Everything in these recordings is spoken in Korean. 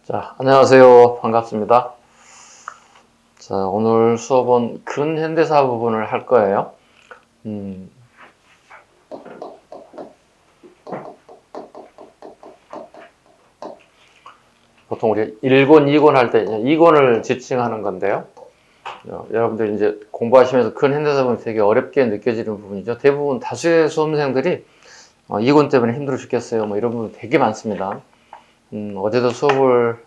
자, 안녕하세요. 반갑습니다. 자, 오늘 수업은 근현대사 부분을 할 거예요. 보통 우리 1권, 2권 할 때 2권을 지칭하는 건데요. 여러분들 이제 공부하시면서 근현대사 부분이 되게 어렵게 느껴지는 부분이죠. 대부분 다수의 수험생들이 2권 때문에 힘들어 죽겠어요. 뭐 이런 부분 되게 많습니다. 어제도 수업을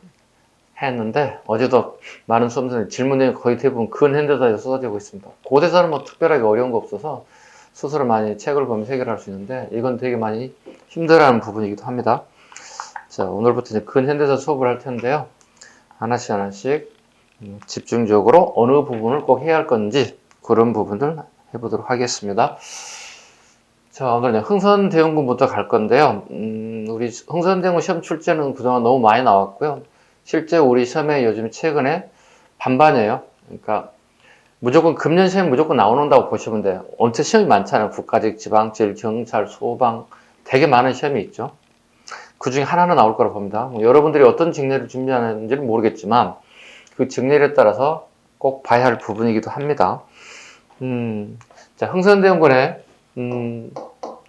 했는데 어제도 많은 수험생들 질문이 거의 대부분 근현대사에서 쏟아지고 있습니다. 고대사는 뭐 특별하게 어려운 거 없어서 스스로 많이 책을 보면서 해결할 수 있는데 이건 되게 많이 힘들어하는 부분이기도 합니다. 자, 오늘부터 이제 근현대사 수업을 할 텐데요. 하나씩 집중적으로 어느 부분을 꼭 해야 할 건지 그런 부분을 해보도록 하겠습니다. 자, 오늘 흥선대원군부터 갈 건데요. 우리 흥선대원군 시험 출제는 그동안 너무 많이 나왔고요. 실제 우리 시험에 요즘 최근에 반반이에요. 그러니까 무조건 금년 시험 무조건 나오는다고 보시면 돼요. 엄청 시험이 많잖아요. 국가직, 지방직, 경찰, 소방 되게 많은 시험이 있죠. 그 중에 하나는 나올 거라고 봅니다. 뭐 여러분들이 어떤 직내를 준비하는지는 모르겠지만 그 직내에 따라서 꼭 봐야 할 부분이기도 합니다. 자, 흥선대원군의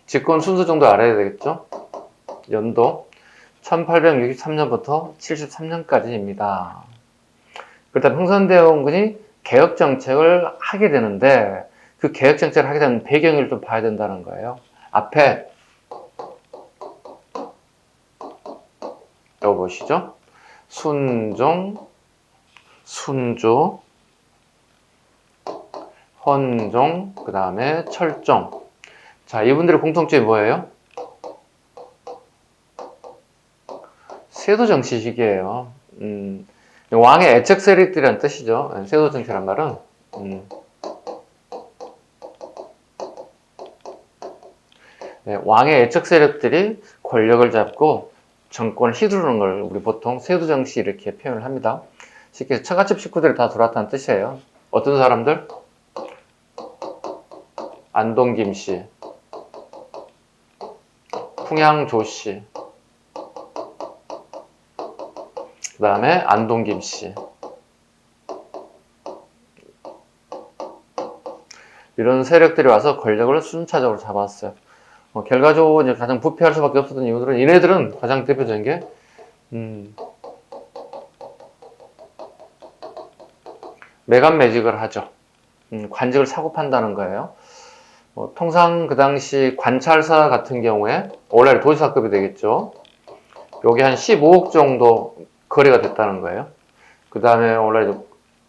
집권 순서 정도 알아야 되겠죠? 연도 1863년부터 73년까지입니다. 그렇다면 흥선대원군이 개혁정책을 하게 되는데 그 개혁정책을 하게 되는 배경을 좀 봐야 된다는 거예요. 앞에 이거 보시죠. 순종, 순조, 헌종, 그 다음에 철종. 자, 이분들의 공통점이 뭐예요? 세도정치식이에요. 왕의 애척 세력들이란 뜻이죠. 세도정치란 말은. 네, 왕의 애척 세력들이 권력을 잡고 정권을 휘두르는 걸 우리 보통 세도정치 이렇게 표현을 합니다. 쉽게 처갓집 식구들이 다 들어왔다는 뜻이에요. 어떤 사람들? 안동 김씨, 풍양 조씨, 그 다음에 안동 김씨. 이런 세력들이 와서 권력을 순차적으로 잡았어요. 결과적으로 이제 가장 부패할 수밖에 없었던 이유들은 얘네들은 가장 대표적인 게 매간매직을 하죠. 관직을 사고 판다는 거예요. 통상 그 당시 관찰사 같은 경우에 원래 도지사급이 되겠죠. 여기 한 15억 정도 거래가 됐다는 거예요. 그 다음에 원래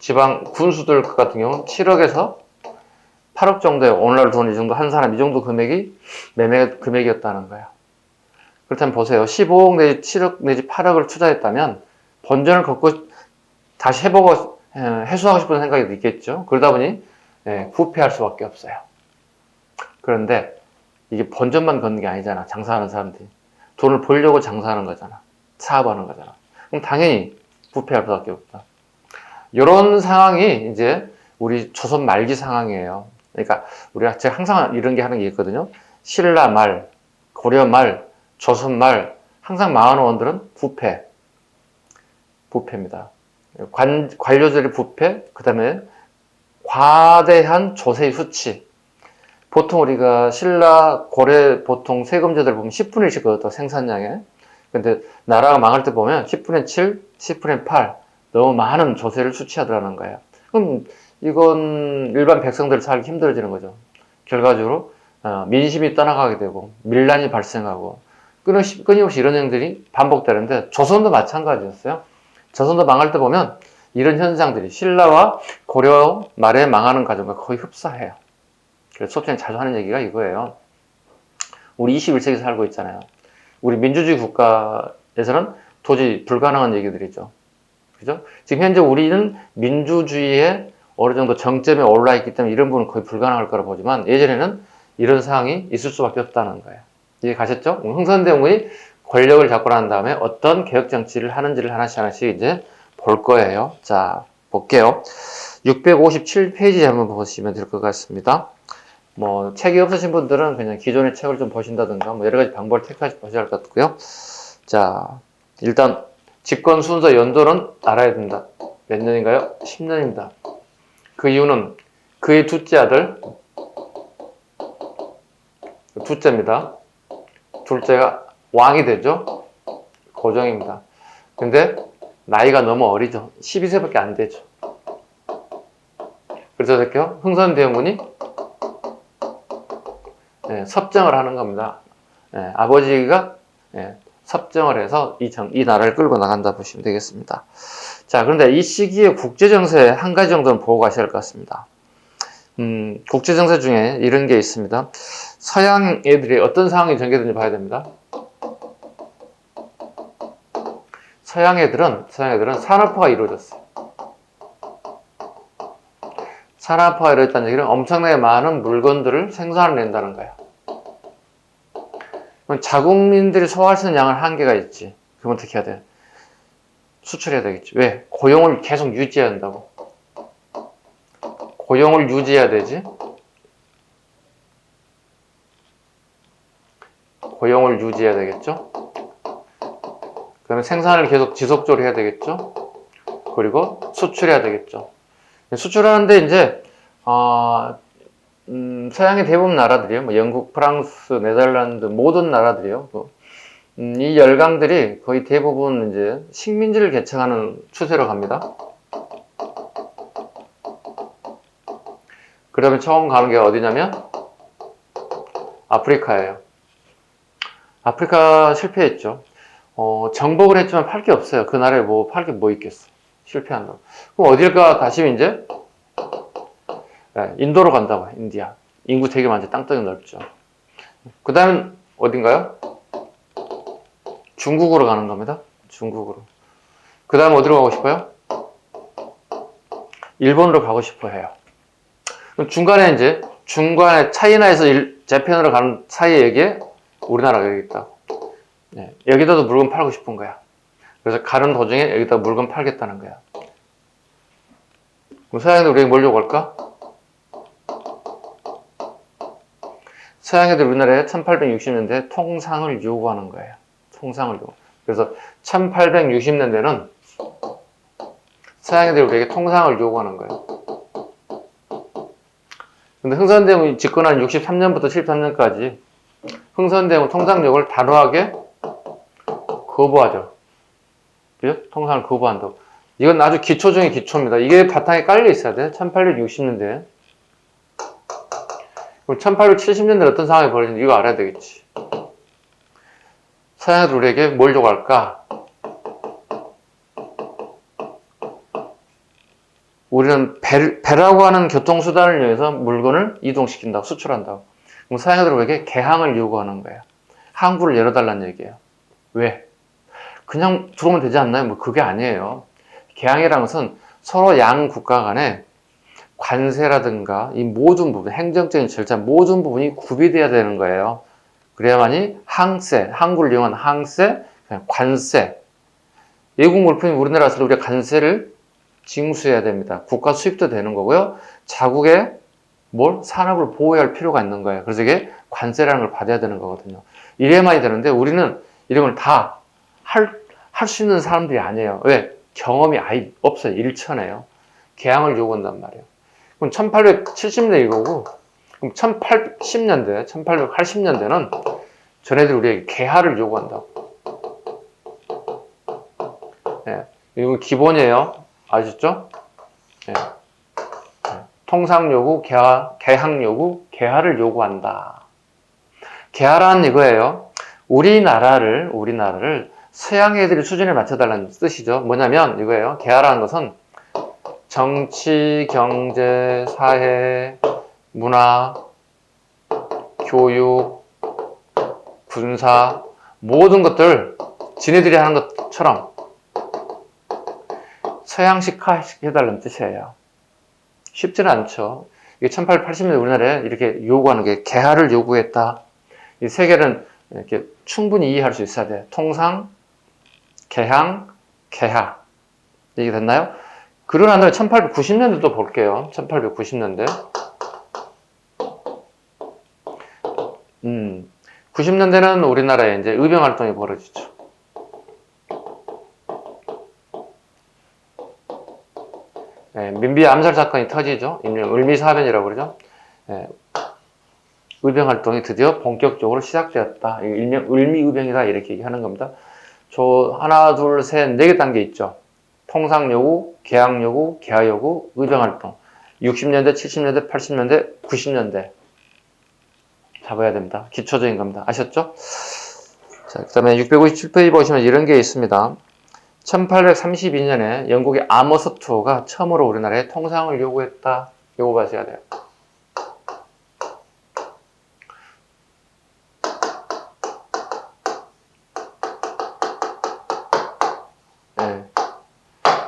지방 군수들 같은 경우는 7억에서 8억 정도의 오늘날 돈 이 정도 한 사람 이 정도 금액이 매매 금액이었다는 거예요. 그렇다면 보세요. 15억 내지 7억 내지 8억을 투자했다면 본전을 걷고 다시 해소하고 싶은 생각이 있겠죠. 그러다 보니 부패할 수밖에 없어요. 그런데 이게 본전만 걷는 게 아니잖아. 장사하는 사람들이. 돈을 벌려고 장사하는 거잖아. 사업하는 거잖아. 그럼 당연히 부패할 수밖에 없다. 이런 상황이 이제 우리 조선 말기 상황이에요. 그러니까 우리가 제가 항상 이런 게 하는 게 있거든요. 신라 말, 고려 말, 조선 말 항상 망하는 원들은 부패입니다. 관료들의 부패, 그 다음에 과대한 조세의 수치. 보통 우리가 신라, 고려 보통 세금제들 보면 10분의 1씩 거뒀다 생산량에. 근데 나라가 망할 때 보면 10분의 7, 10분의 8 너무 많은 조세를 수취하더라는 거예요. 그럼 이건 일반 백성들 살기 힘들어지는 거죠. 결과적으로 민심이 떠나가게 되고 밀란이 발생하고 끊임없이 이런 행들이 반복되는데 조선도 마찬가지였어요. 조선도 망할 때 보면 이런 현상들이 신라와 고려 말에 망하는 과정과 거의 흡사해요. 그래서 수업생이 자주 하는 얘기가 이거예요. 우리 21세기 살고 있잖아요. 우리 민주주의 국가에서는 도저히 불가능한 얘기들이죠. 그죠? 지금 현재 우리는 민주주의에 어느 정도 정점에 올라 있기 때문에 이런 부분은 거의 불가능할 거라 보지만 예전에는 이런 상황이 있을 수밖에 없다는 거예요. 이해 가셨죠? 흥선대원군이 권력을 잡고 난 다음에 어떤 개혁 정치를 하는지를 하나씩 이제 볼 거예요. 자, 볼게요. 657페이지 한번 보시면 될 것 같습니다. 뭐 책이 없으신 분들은 그냥 기존의 책을 좀 보신다든가 뭐 여러 가지 방법을 택하셔야 할 것 같고요. 자, 일단 집권 순서 연도는 알아야 된다. 몇 년인가요? 10년입니다. 그 이유는 그의 둘째 아들, 둘째입니다. 둘째가 왕이 되죠. 고종입니다. 근데 나이가 너무 어리죠. 12세밖에 안 되죠. 그래서 이렇게 흥선대원군이 섭정을 하는 겁니다. 아버지가 섭정을 해서 이 나라를 끌고 나간다 보시면 되겠습니다. 자, 그런데 이 시기에 국제정세 한 가지 정도는 보고 가셔야 할 것 같습니다. 국제정세 중에 이런 게 있습니다. 서양 애들이 어떤 상황이 전개되는지 봐야 됩니다. 서양 애들은 산업화가 이루어졌어요. 산업화가 이루어졌다는 얘기는 엄청나게 많은 물건들을 생산해낸다는 거예요. 그럼 자국민들이 소화할 수 있는 양은 한계가 있지. 그럼 어떻게 해야 돼? 수출해야 되겠지. 왜? 고용을 계속 유지해야 한다고. 고용을 유지해야 되지. 고용을 유지해야 되겠죠. 그다음에 생산을 계속 지속적으로 해야 되겠죠. 그리고 수출해야 되겠죠. 수출하는데 이제 서양의 대부분 나라들이요, 뭐 영국, 프랑스, 네덜란드 모든 나라들이요. 이 열강들이 거의 대부분 이제 식민지를 개척하는 추세로 갑니다. 그 다음에 처음 가는 게 어디냐면 아프리카예요. 아프리카 실패했죠. 정복을 했지만 팔 게 없어요. 그 나라에 팔 게 뭐 있겠어. 실패한다고. 그럼 어딜까 다시 이제 인도로 간다고. 인디아. 인구 되게 많죠. 땅덩이 넓죠. 그 다음엔 어딘가요? 중국으로 가는 겁니다. 중국으로. 그 다음 어디로 가고 싶어요? 일본으로 가고 싶어 해요. 중간에 차이나에서 재팬으로 가는 사이에 여기에 우리나라가 여기 있다고. 여기다도 물건 팔고 싶은 거야. 그래서 가는 도중에 여기다 물건 팔겠다는 거야. 그럼 서양애들 우리에게 뭘 요구할까? 서양애들 우리나라에 1860년대에 통상을 요구하는 거예요. 통상을 요구. 그래서 1860년대는 서양애들이 우리에게 통상을 요구하는 거예요. 근데 흥선대원이 집권한 63년부터 73년까지 흥선대원 통상 요구를 단호하게 거부하죠. 그죠? 통상을 거부한다고. 이건 아주 기초 중의 기초입니다. 이게 바탕에 깔려 있어야 돼. 1860년대. 그럼 1870년대 어떤 상황이 벌어지는지 이거 알아야 되겠지. 서양애들 우리에게 뭘 요구할까? 우리는 배라고 하는 교통수단을 이용해서 물건을 이동시킨다고, 수출한다고. 그럼 서양애들 우리에게 개항을 요구하는 거예요. 항구를 열어달라는 얘기예요. 왜? 그냥 들어오면 되지 않나요? 뭐 그게 아니에요. 개항이라는 것은 서로 양 국가 간에 관세라든가 이 모든 부분, 행정적인 절차 모든 부분이 구비돼야 되는 거예요. 그래야만이 항구를 이용한 항세, 관세. 외국 물품이 우리나라에 와서 우리가 관세를 징수해야 됩니다. 국가 수입도 되는 거고요. 자국의 산업을 보호해야 할 필요가 있는 거예요. 그래서 이게 관세라는 걸 받아야 되는 거거든요. 이래야만이 되는데 우리는 이런 걸 다 할 수 있는 사람들이 아니에요. 왜? 경험이 아예 없어요. 일천해요. 개항을 요구한단 말이에요. 그럼 1870년대 이거고, 그럼 1880년대는 전애들이 우리에게 개하를 요구한다고. 이거 기본이에요. 아셨죠? 통상 요구, 개항 요구, 개하를 요구한다. 개하라는 이거예요. 우리나라를 서양 애들이 수준에 맞춰달라는 뜻이죠. 뭐냐면 이거예요. 개하라는 것은 정치, 경제, 사회, 문화, 교육, 군사 모든 것들 지네들이 하는 것처럼 서양식화 해달라는 뜻이에요. 쉽지는 않죠. 이게 1880년대 우리나라에 이렇게 요구하는 게 개하를 요구했다. 이 세 개는 이렇게 충분히 이해할 수 있어야 돼요. 통상, 개항, 개하. 이게 됐나요? 그러고 난 다음에 1890년대도 볼게요. 1890년대. 90년대는 우리나라에 이제 의병 활동이 벌어지죠. 민비 암살 사건이 터지죠. 일명 을미사변이라고 그러죠. 의병 활동이 드디어 본격적으로 시작되었다. 일명 을미의병이다 이렇게 얘기하는 겁니다. 하나, 둘, 셋, 네 개 단계 있죠. 통상요구, 계약요구, 개화요구, 의병활동. 60년대, 70년대, 80년대, 90년대. 잡아야 됩니다. 기초적인 겁니다. 아셨죠? 자, 그 다음에 657페이지 보시면 이런 게 있습니다. 1832년에 영국의 아머스 투어가 처음으로 우리나라에 통상을 요구했다. 요거 봐셔야 돼요. 네.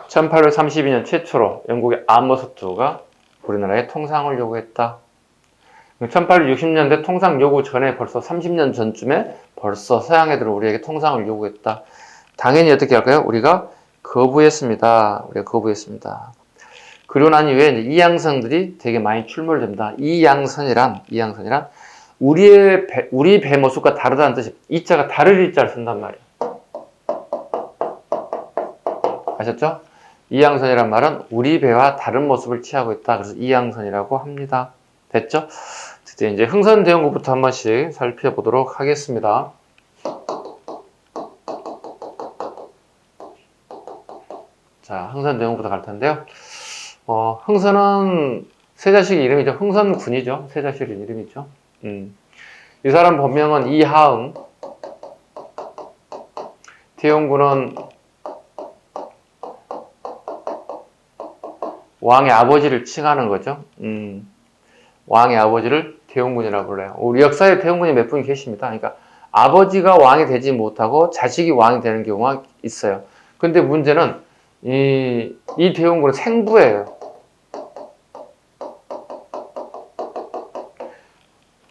1832년 최초로 영국의 아머스 투어가 우리나라에 통상을 요구했다. 1860년대 통상 요구 전에 벌써 30년 전쯤에 벌써 서양 애들은 우리에게 통상을 요구했다. 당연히 어떻게 할까요? 우리가 거부했습니다. 그리고 난 이후에 이제 이양성들이 되게 많이 출몰됩니다. 이양선이란 우리 배 모습과 다르다는 뜻이 이자가 다를 이자를 쓴단 말이에요. 아셨죠? 이양선이란 말은 우리 배와 다른 모습을 취하고 있다. 그래서 이양선이라고 합니다. 됐죠? 드디어 이제 흥선대원군부터 한 번씩 살펴보도록 하겠습니다. 자, 흥선대원군부터 갈 텐데요. 흥선은 세자식 이름이죠. 흥선군이죠. 세자식 이름이죠. 이 사람 본명은 이하응. 대원군은 왕의 아버지를 칭하는 거죠. 왕의 아버지를 대원군이라고 불러요. 우리 역사에 대원군이 몇 분 계십니다. 그러니까 아버지가 왕이 되지 못하고 자식이 왕이 되는 경우가 있어요. 근데 문제는 이 대원군은 생부예요.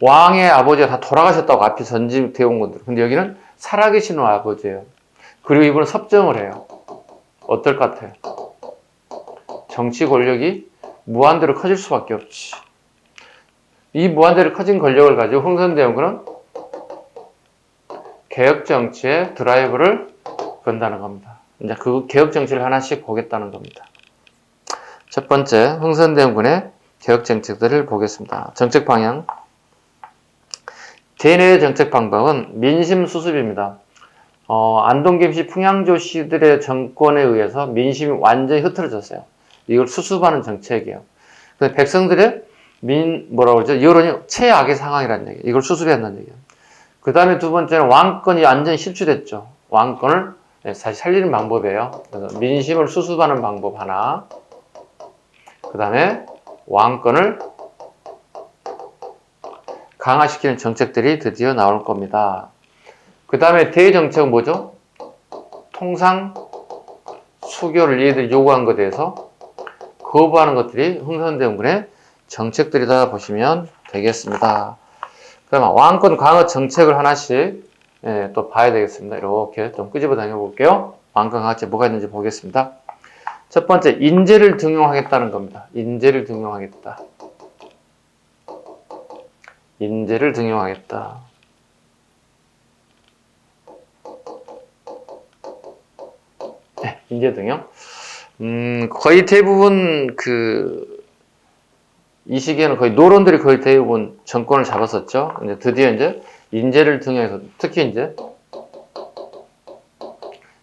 왕의 아버지가 다 돌아가셨다고 앞에 전직 대원군들. 근데 여기는 살아계시는 아버지예요. 그리고 이분은 섭정을 해요. 어떨 것 같아요? 정치 권력이 무한대로 커질 수밖에 없지. 이 무한대로 커진 권력을 가지고 흥선대원군은 개혁정치의 드라이브를 건다는 겁니다. 이제 그 개혁정치를 하나씩 보겠다는 겁니다. 첫 번째, 흥선대원군의 개혁정책들을 보겠습니다. 정책 방향. 대내의 정책 방법은 민심 수습입니다. 안동김씨, 풍양조씨들의 정권에 의해서 민심이 완전히 흐트러졌어요. 이걸 수습하는 정책이에요. 그래서 백성들의 뭐라고 그러죠? 여론이 최악의 상황이라는 얘기예요. 이걸 수습해야 한다는 얘기예요. 그 다음에 두 번째는 왕권이 완전히 실추됐죠. 왕권을 다시 살리는 방법이에요. 그래서 민심을 수습하는 방법 하나. 그 다음에 왕권을 강화시키는 정책들이 드디어 나올 겁니다. 그 다음에 대정책은 뭐죠? 통상 수교를 얘들이 요구한 것에 대해서 거부하는 것들이 흥선대원군의 정책들이다 보시면 되겠습니다. 그러면 왕권 강화 정책을 하나씩 또 봐야 되겠습니다. 이렇게 좀 끄집어 다녀 볼게요. 왕권 강화책 뭐가 있는지 보겠습니다. 첫 번째, 인재를 등용하겠다는 겁니다. 인재를 등용하겠다. 인재 등용. 거의 대부분 이 시기에는 거의 노론들이 거의 대부분 정권을 잡았었죠. 근데 드디어 이제 인재를 등용해서 특히 이제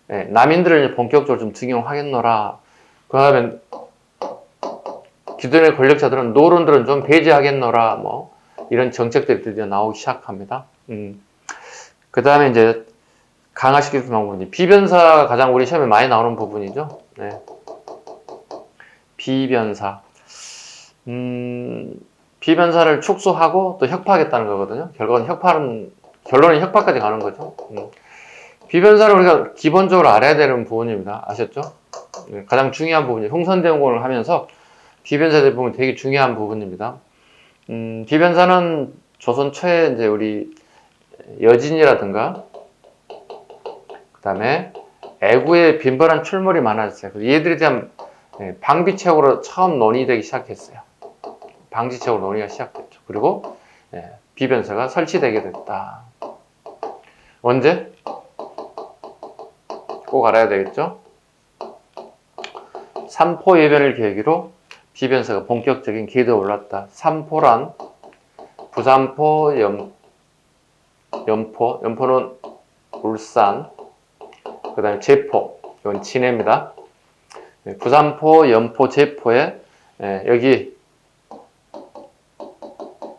남인들을 이제 본격적으로 좀 등용하겠노라. 그 다음에 기존의 권력자들은 노론들은 좀 배제하겠노라. 뭐 이런 정책들이 드디어 나오기 시작합니다. 그 다음에 이제 강화시키는 방법이 비변사가 가장 우리 시험에 많이 나오는 부분이죠. 비변사. 비변사를 축소하고 또 협파하겠다는 거거든요. 결론은 협파까지 가는 거죠. 비변사를 우리가 기본적으로 알아야 되는 부분입니다. 아셨죠? 가장 중요한 부분이에요. 흥선대원군을 하면서 비변사의 부분이 되게 중요한 부분입니다. 비변사는 조선 초에 이제 우리 여진이라든가 그 다음에 애구의 빈번한 출몰이 많아졌어요. 얘들에 대한 방비책으로 처음 논의되기 시작했어요. 방지책으로 논의가 시작됐죠. 그리고 비변사가 설치되게 됐다. 언제? 꼭 알아야 되겠죠? 삼포예변을 계기로 비변사가 본격적인 기도에 올랐다. 삼포란 부산포, 연포는 울산, 그 다음에 제포, 이건 진해입니다. 부산포, 연포, 제포에 여기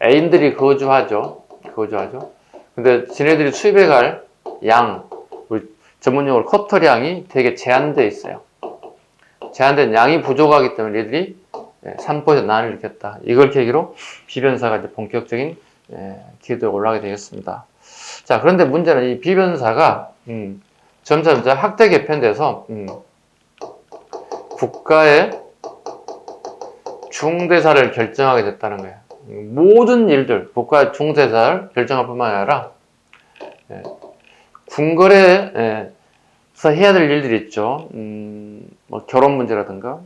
애인들이 거주하죠. 근데 지네들이 수입해갈 양, 우리 전문용어로 커터량이 되게 제한되어 있어요. 제한된 양이 부족하기 때문에 얘들이 산포에서 난을 일으켰다. 이걸 계기로 비변사가 이제 본격적인 기도에 올라가게 되겠습니다. 자, 그런데 문제는 이 비변사가 점점 학대 개편돼서 국가의 중대사를 결정하게 됐다는 거예요. 모든 일들, 국가의 중대사를 결정할 뿐만 아니라 궁궐에서 해야 될 일들이 있죠. 뭐 결혼 문제라든가,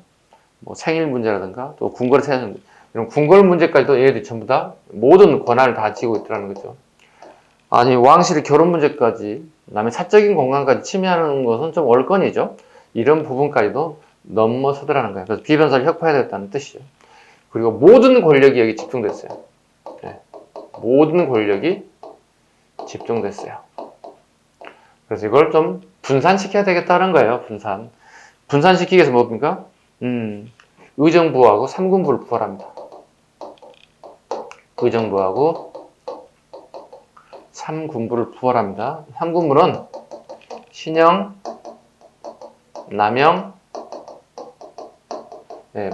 뭐 생일 문제라든가, 또 궁궐에서 해야 하는 이런 궁궐 문제까지도 얘네들이 전부 다 모든 권한을 다 쥐고 있더라는 거죠. 아니, 왕실의 결혼 문제까지, 남의 사적인 공간까지 침해하는 것은 좀 얼건이죠. 이런 부분까지도 넘어서더라는 거예요. 그래서 비변사를 혁파해야 되겠다는 뜻이에요. 그리고 모든 권력이 여기 집중됐어요. 모든 권력이 집중됐어요. 그래서 이걸 좀 분산시켜야 되겠다는 거예요. 분산시키기 위해서 뭡니까? 의정부하고 삼군부를 부활합니다. 의정부하고 삼군부를 부활합니다. 삼군부는 신영, 남영,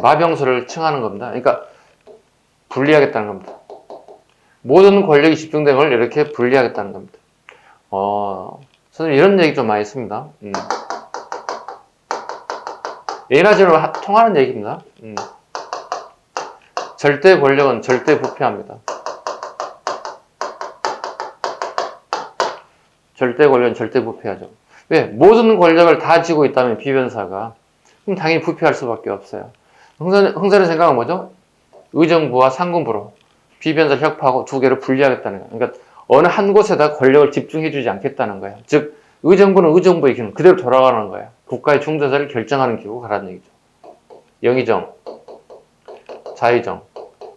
마병수를 칭하는 겁니다. 그러니까 분리하겠다는 겁니다. 모든 권력이 집중된 걸 이렇게 분리하겠다는 겁니다. 선생님 이런 얘기 좀 많이 했습니다. 예나지로 통하는 얘기입니다. 절대 권력은 절대 부패합니다. 절대 권력은 절대 부패하죠. 왜? 모든 권력을 다 쥐고 있다면 비변사가 그럼 당연히 부패할 수밖에 없어요. 흥선의 생각은 뭐죠? 의정부와 상군부로 비변사를 혁파하고 두 개를 분리하겠다는 거예요. 그러니까 어느 한 곳에다 권력을 집중해주지 않겠다는 거예요. 즉 의정부는 의정부의 기능 그대로 돌아가는 거예요. 국가의 중대사를 결정하는 기구가 가라는 얘기죠. 영의정, 자의정,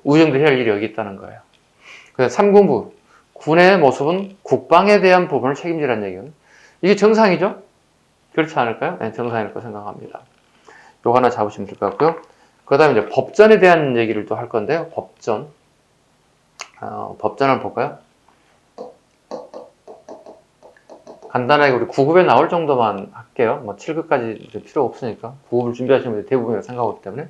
의정들이 할 일이 여기 있다는 거예요. 그래서 삼군부, 군의 모습은 국방에 대한 부분을 책임지라는 얘기는 이게 정상이죠? 그렇지 않을까요? 네, 정상일 거라고 생각합니다. 요거 하나 잡으시면 될 것 같고요. 그 다음에 이제 법전에 대한 얘기를 또 할 건데요. 법전을 볼까요? 간단하게 우리 9급에 나올 정도만 할게요. 뭐 7급까지 필요 없으니까 9급을 준비하시는 분들이 대부분이라고 생각하기 때문에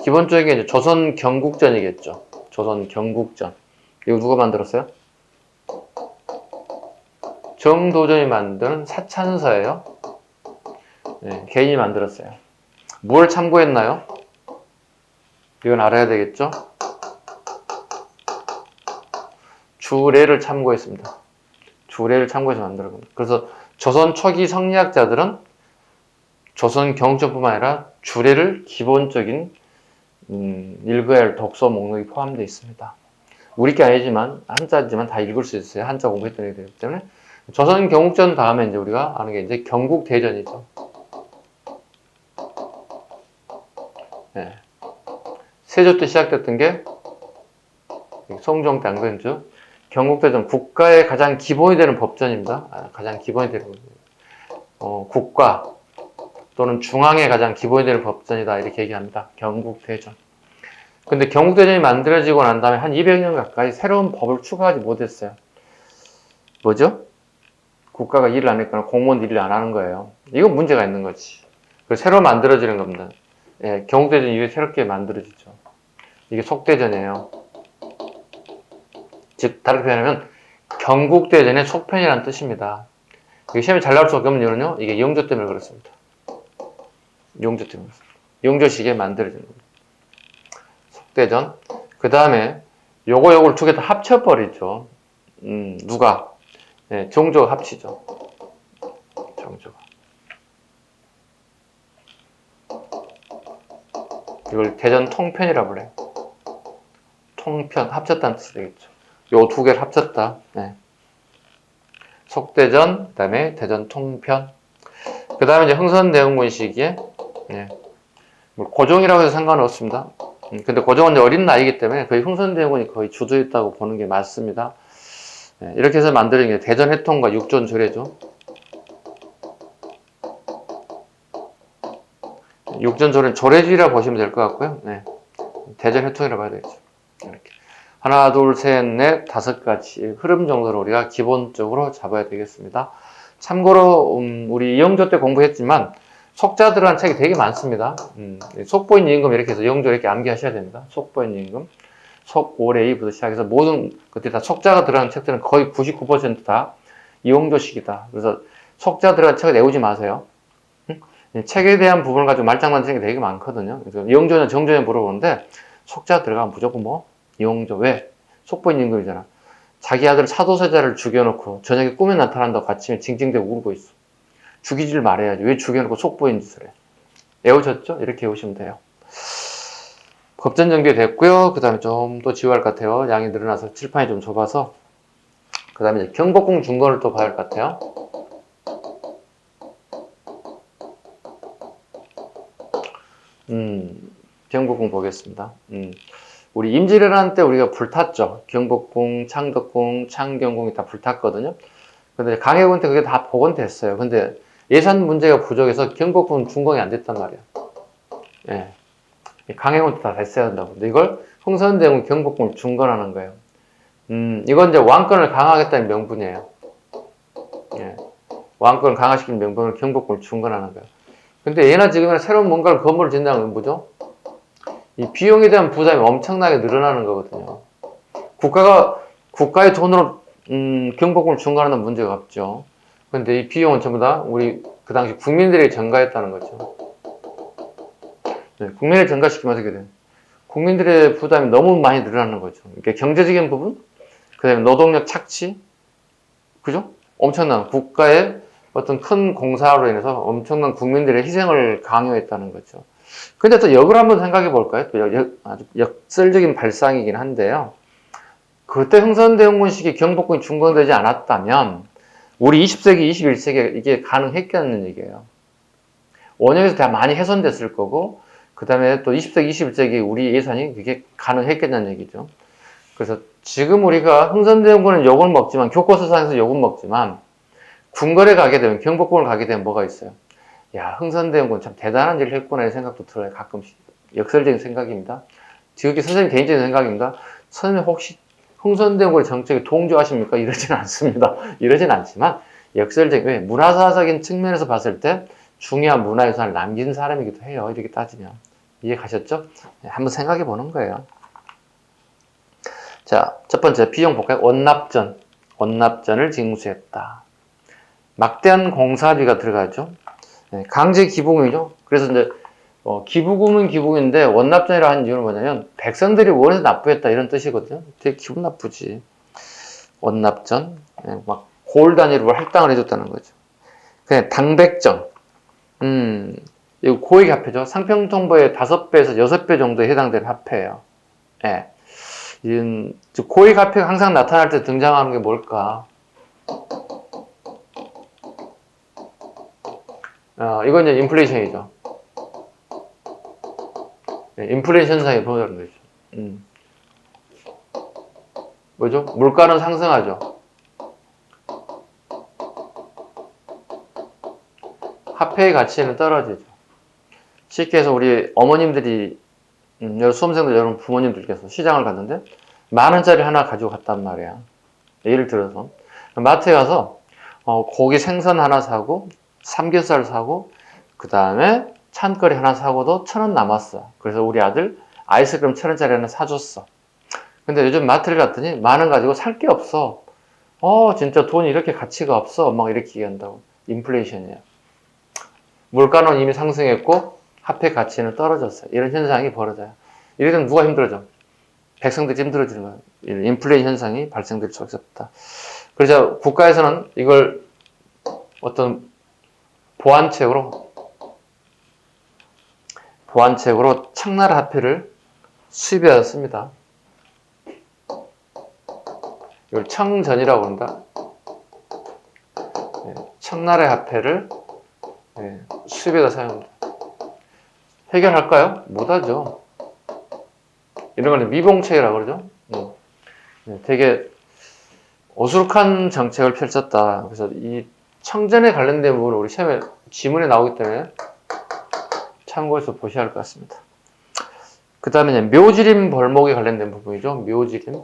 기본적인 이제 조선 경국전이겠죠. 조선 경국전. 이거 누가 만들었어요? 정도전이 만든 사찬서예요. 개인이 만들었어요. 뭘 참고했나요? 이건 알아야 되겠죠? 주례를 참고했습니다. 주례를 참고해서 만든 겁니다. 그래서 조선 초기 성리학자들은 조선 경국전뿐만 아니라 주례를 기본적인 읽어야 할 독서 목록이 포함되어 있습니다. 우리 게 아니지만 한자지만 다 읽을 수 있어요. 한자 공부했던 애들이기 때문에 조선 경국전 다음에 이제 우리가 아는 게 이제 경국대전이죠. 세조 때 시작됐던 게 성종 때 안건주 경국대전 국가의 가장 기본이 되는 법전입니다. 가장 기본이 되는 국가 또는 중앙의 가장 기본이 되는 법전이다 이렇게 얘기합니다. 경국대전. 근데 경국대전이 만들어지고 난 다음에 한 200년 가까이 새로운 법을 추가하지 못했어요. 뭐죠? 국가가 일을 안 했거나 공무원 일을 안 하는 거예요. 이건 문제가 있는 거지. 그래서 새로 만들어지는 겁니다. 경국대전 이후에 새롭게 만들어지죠. 이게 속대전이에요. 즉 다르게 표현하면 경국대전의 속편이라는 뜻입니다. 이게 시험에 잘 나올 수밖에 없는 이유는요. 이게 영조 때문에 그렇습니다. 영조 때문에 그렇습니다. 영조시기에 만들어지는 겁니다. 속대전. 그 다음에 요걸 두 개 다 합쳐버리죠. 누가? 정조가 합치죠. 정조가. 이걸 대전 통편이라고 그래요. 통편, 합쳤다는 뜻이 되겠죠. 요 두 개를 합쳤다. 네. 속대전, 그 다음에 대전 통편. 그 다음에 이제 흥선대원군 시기에, 네. 뭐 고종이라고 해서 상관은 없습니다. 근데 고종은 이제 어린 나이이기 때문에 거의 흥선대원군이 거의 주도했다고 보는 게 맞습니다. 네. 이렇게 해서 만드는 게 대전해통과 육전조례죠. 육전조례는 조례지라 보시면 될 것 같고요. 네. 대전해통이라고 봐야 되겠죠. 이렇게. 하나, 둘, 셋, 넷, 다섯 가지 흐름 정도로 우리가 기본적으로 잡아야 되겠습니다. 참고로 우리 이영조 때 공부했지만 속자들어간 책이 되게 많습니다. 속보인 임금 이렇게 해서 영조 이렇게 암기하셔야 됩니다. 속보인 임금, 속오래이부터 시작해서 모든 것들이 다 속자가 들어가는 책들은 거의 99%다 이영조식이다. 그래서 속자 들어간 책을 외우지 마세요. 책에 대한 부분을 가지고 말장난 책이 되게 많거든요. 그래서 이영조냐 정조냐 물어보는데 속자 들어가면 무조건 뭐? 이영조. 왜? 속보인 임금이잖아. 자기 아들 사도세자를 죽여놓고 저녁에 꿈에 나타난다고 아침에 징징대고 울고 있어. 죽이질 말해야지. 왜 죽여놓고 속보인 짓을 해? 외우셨죠? 이렇게 외우시면 돼요. 법전 정비 됐고요. 그 다음에 좀 더 지워야 할 것 같아요. 양이 늘어나서 칠판이 좀 좁아서. 그 다음에 경복궁 중건을 또 봐야 할 것 같아요. 경복궁 보겠습니다. 우리 임진왜란 때 우리가 불탔죠. 경복궁, 창덕궁, 창경궁이 다 불탔거든요. 근데 강해군 때 그게 다 복원됐어요. 근데 예산 문제가 부족해서 경복궁 준공이 안 됐단 말이야. 예. 강해군 때 다 됐어야 된다고. 근데 이걸 흥선대군 경복궁을 중건하는 거예요. 이건 이제 왕권을 강화하겠다는 명분이에요. 예. 왕권을 강화시키는 명분을 경복궁을 중건하는 거예요. 근데 예나 지금이나 새로운 뭔가를 건물을 짓는다는 건 뭐죠? 이 비용에 대한 부담이 엄청나게 늘어나는 거거든요. 국가의 돈으로 경복궁을 중간하는 문제가 없죠. 근데 이 비용은 전부 다 우리 그 당시 국민들이 전가했다는 거죠. 네, 국민을 전가시키면서 이렇게 돼. 국민들의 부담이 너무 많이 늘어나는 거죠. 이게 경제적인 부분, 그 다음에 노동력 착취, 그죠? 엄청난 국가의 어떤 큰 공사로 인해서 엄청난 국민들의 희생을 강요했다는 거죠. 근데 또 역을 한번 생각해 볼까요? 아주 역설적인 발상이긴 한데요. 그때 흥선대원군 시기 경복궁이 중건되지 않았다면 우리 20세기, 21세기에 이게 가능했겠는 얘기예요. 원형에서 다 많이 훼손됐을 거고 그 다음에 또 20세기, 21세기 우리 예산이 그게 가능했겠다는 얘기죠. 그래서 지금 우리가 흥선대원군은 욕을 먹지만 교과서상에서 욕은 먹지만 궁궐에 가게 되면 경복궁을 가게 되면 뭐가 있어요? 야, 흥선대원군 참 대단한 일을 했구나, 이 생각도 들어요. 가끔씩. 역설적인 생각입니다. 지극히 선생님 개인적인 생각입니다. 선생님 혹시 흥선대원군의 정책에 동조하십니까? 이러진 않습니다. 이러진 않지만 역설적인, 왜? 문화사적인 측면에서 봤을 때 중요한 문화유산을 남긴 사람이기도 해요. 이렇게 따지면. 이해 가셨죠? 네, 한번 생각해 보는 거예요. 자, 첫 번째 비용 볼까요? 원납전. 원납전을 징수했다. 막대한 공사비가 들어가죠. 네, 강제 기부금이죠. 그래서 이제 기부금은 기부금인데 원납전이라 하는 이유는 뭐냐면 백성들이 원해서 납부했다 이런 뜻이거든요. 되게 기분 나쁘지. 원납전, 네, 막 골 단위로 할당을 해줬다는 거죠. 그냥 당백전, 이거 고액 화폐죠. 상평통보의 5배에서 6배 정도에 해당되는 화폐예요. 예. 고액 화폐가 항상 나타날 때 등장하는 게 뭘까? 이건 이제 인플레이션이죠. 네, 인플레이션 현상이 벌어지는 거죠. 뭐죠? 물가는 상승하죠. 화폐의 가치는 떨어지죠. 쉽게 해서 우리 어머님들이, 수험생들 여러분 부모님들께서 시장을 갔는데 10,000원짜리 하나 가지고 갔단 말이야. 예를 들어서 마트에 가서 고기 생선 하나 사고 삼겹살 사고 그 다음에 찬거리 하나 사고도 1,000원 남았어. 그래서 우리 아들 아이스크림 1,000원짜리 하나 사줬어. 근데 요즘 마트를 갔더니 10,000원 가지고 살 게 없어. 진짜 돈이 이렇게 가치가 없어. 막 이렇게 얘기한다고. 인플레이션이야. 물가는 이미 상승했고 화폐 가치는 떨어졌어요. 이런 현상이 벌어져요. 이래 되면 누가 힘들어져? 백성들이 힘들어지는 거예요. 인플레이션 현상이 발생될 수밖에 없다. 그래서 국가에서는 이걸 어떤 보완책으로 청나라 화폐를 수입해왔습니다. 이걸 청전이라고 그런다. 예, 청나라의 화폐를 예, 수입에다 사용합니다. 해결할까요? 못하죠. 이런 걸 미봉책이라고 그러죠. 예, 되게 어수룩한 정책을 펼쳤다. 그래서 이 청전에 관련된 부분을 우리 시험에 지문에 나오기 때문에 참고해서 보셔야 할 것 같습니다. 그 다음에 묘지림 벌목에 관련된 부분이죠. 묘지림.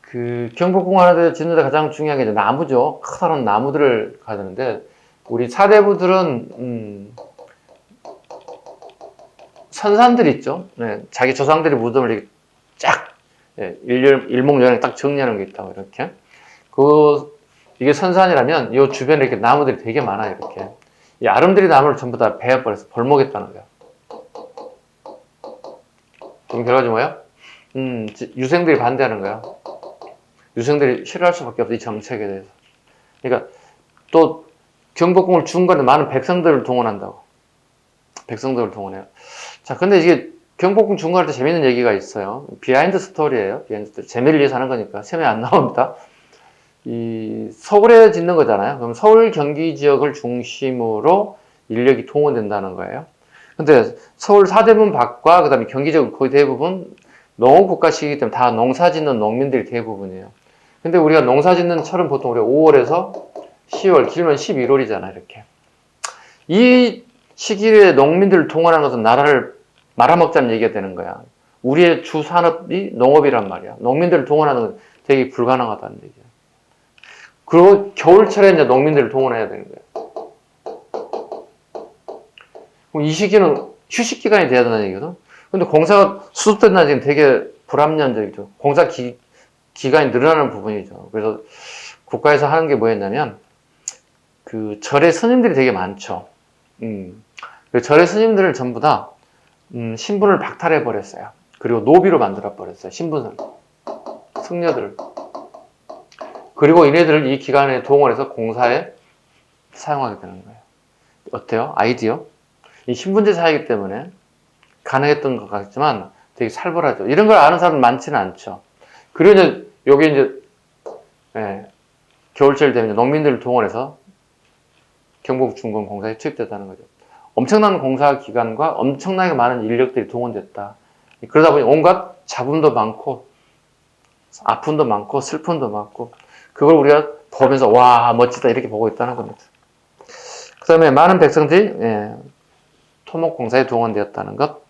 그 경복궁 하나 짓는데 가장 중요한 게 이제 나무죠. 커다란 나무들을 가야 되는데 우리 사대부들은 선산들 있죠. 네, 자기 조상들의 무덤을 이렇게 쫙 예, 일목요연하게 딱 정리하는 게 있다고 이렇게. 이게 선산이라면 이 주변에 이렇게 나무들이 되게 많아요. 이렇게 이 아름드리 나무를 전부 다 베어버려서 벌목했다는 거야. 그럼 결과지 뭐야? 유생들이 반대하는 거야. 유생들이 싫어할 수밖에 없어, 이 정책에 대해서. 그러니까 또 경복궁을 중간에 많은 백성들을 동원한다고. 백성들을 동원해요. 자, 근데 이게 경복궁 중간할 때 재밌는 얘기가 있어요. 비하인드 스토리예요. 비하인드 스토리. 재미를 위해서 하는 거니까 시험에 안 나옵니다. 이 서울에 짓는 거잖아요. 그럼 서울 경기 지역을 중심으로 인력이 동원된다는 거예요. 근데 서울 사대문 밖과 그다음에 경기 지역 거의 대부분 농업국가시기 때문에 다 농사 짓는 농민들이 대부분이에요. 근데 우리가 농사 짓는 철은 보통 우리가 5월에서 10월, 길면 11월이잖아, 이렇게. 이 시기에 농민들을 동원하는 것은 나라를 말아먹자는 얘기가 되는 거야. 우리의 주 산업이 농업이란 말이야. 농민들을 동원하는 건 되게 불가능하다는 얘기야. 그리고 겨울철에 이제 농민들을 동원해야 되는 거야. 그럼 이 시기는 휴식 기간이 돼야 된다는 얘기거든. 근데 공사가 수습된다는 얘기는 되게 불합리한적이죠. 공사 기간이 늘어나는 부분이죠. 그래서 국가에서 하는 게 뭐였냐면 그 절의 스님들이 되게 많죠. 그 절의 스님들을 전부 다 신분을 박탈해 버렸어요. 그리고 노비로 만들어 버렸어요. 신분을, 승려들을. 그리고 이네들을 이 기간에 동원해서 공사에 사용하게 되는 거예요. 어때요? 아이디어? 이 신분제 사회이기 때문에 가능했던 것 같지만 되게 살벌하죠. 이런 걸 아는 사람은 많지는 않죠. 그리고 이제 여기 이제 겨울철 되면 농민들을 동원해서 경복중공 공사에 투입됐다는 거죠. 엄청난 공사 기간과 엄청나게 많은 인력들이 동원됐다. 그러다 보니 온갖 잡음도 많고 아픔도 많고 슬픔도 많고 그걸 우리가 보면서 와 멋지다 이렇게 보고 있다는 겁니다. 그 다음에 많은 백성들이 토목공사에 동원되었다는 것.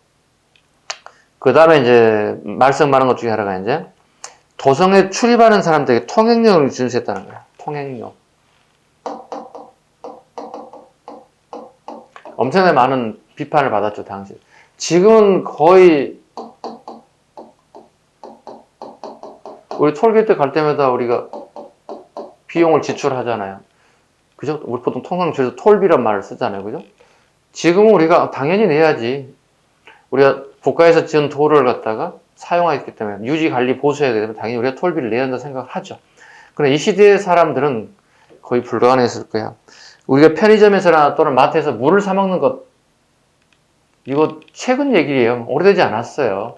그 다음에 이제 말썽 많은 것 중에 하나가 이제 도성에 출입하는 사람들에게 통행료를 준수했다는 거야. 통행료. 엄청나게 많은 비판을 받았죠, 당시. 지금은 거의 우리 톨게이트 갈 때마다 우리가 비용을 지출하잖아요. 그죠? 우리 보통 통상 줄여서 톨비란 말을 쓰잖아요. 그죠? 지금은 우리가 당연히 내야지. 우리가 국가에서 지은 도로를 갖다가 사용하기 때문에 유지, 관리, 보수해야 되기 때문에 당연히 우리가 톨비를 내야 한다고 생각을 하죠. 그런데 이 시대의 사람들은 거의 불가능했을 거야. 우리가 편의점에서나 또는 마트에서 물을 사 먹는 것, 이거 최근 얘기예요. 오래되지 않았어요.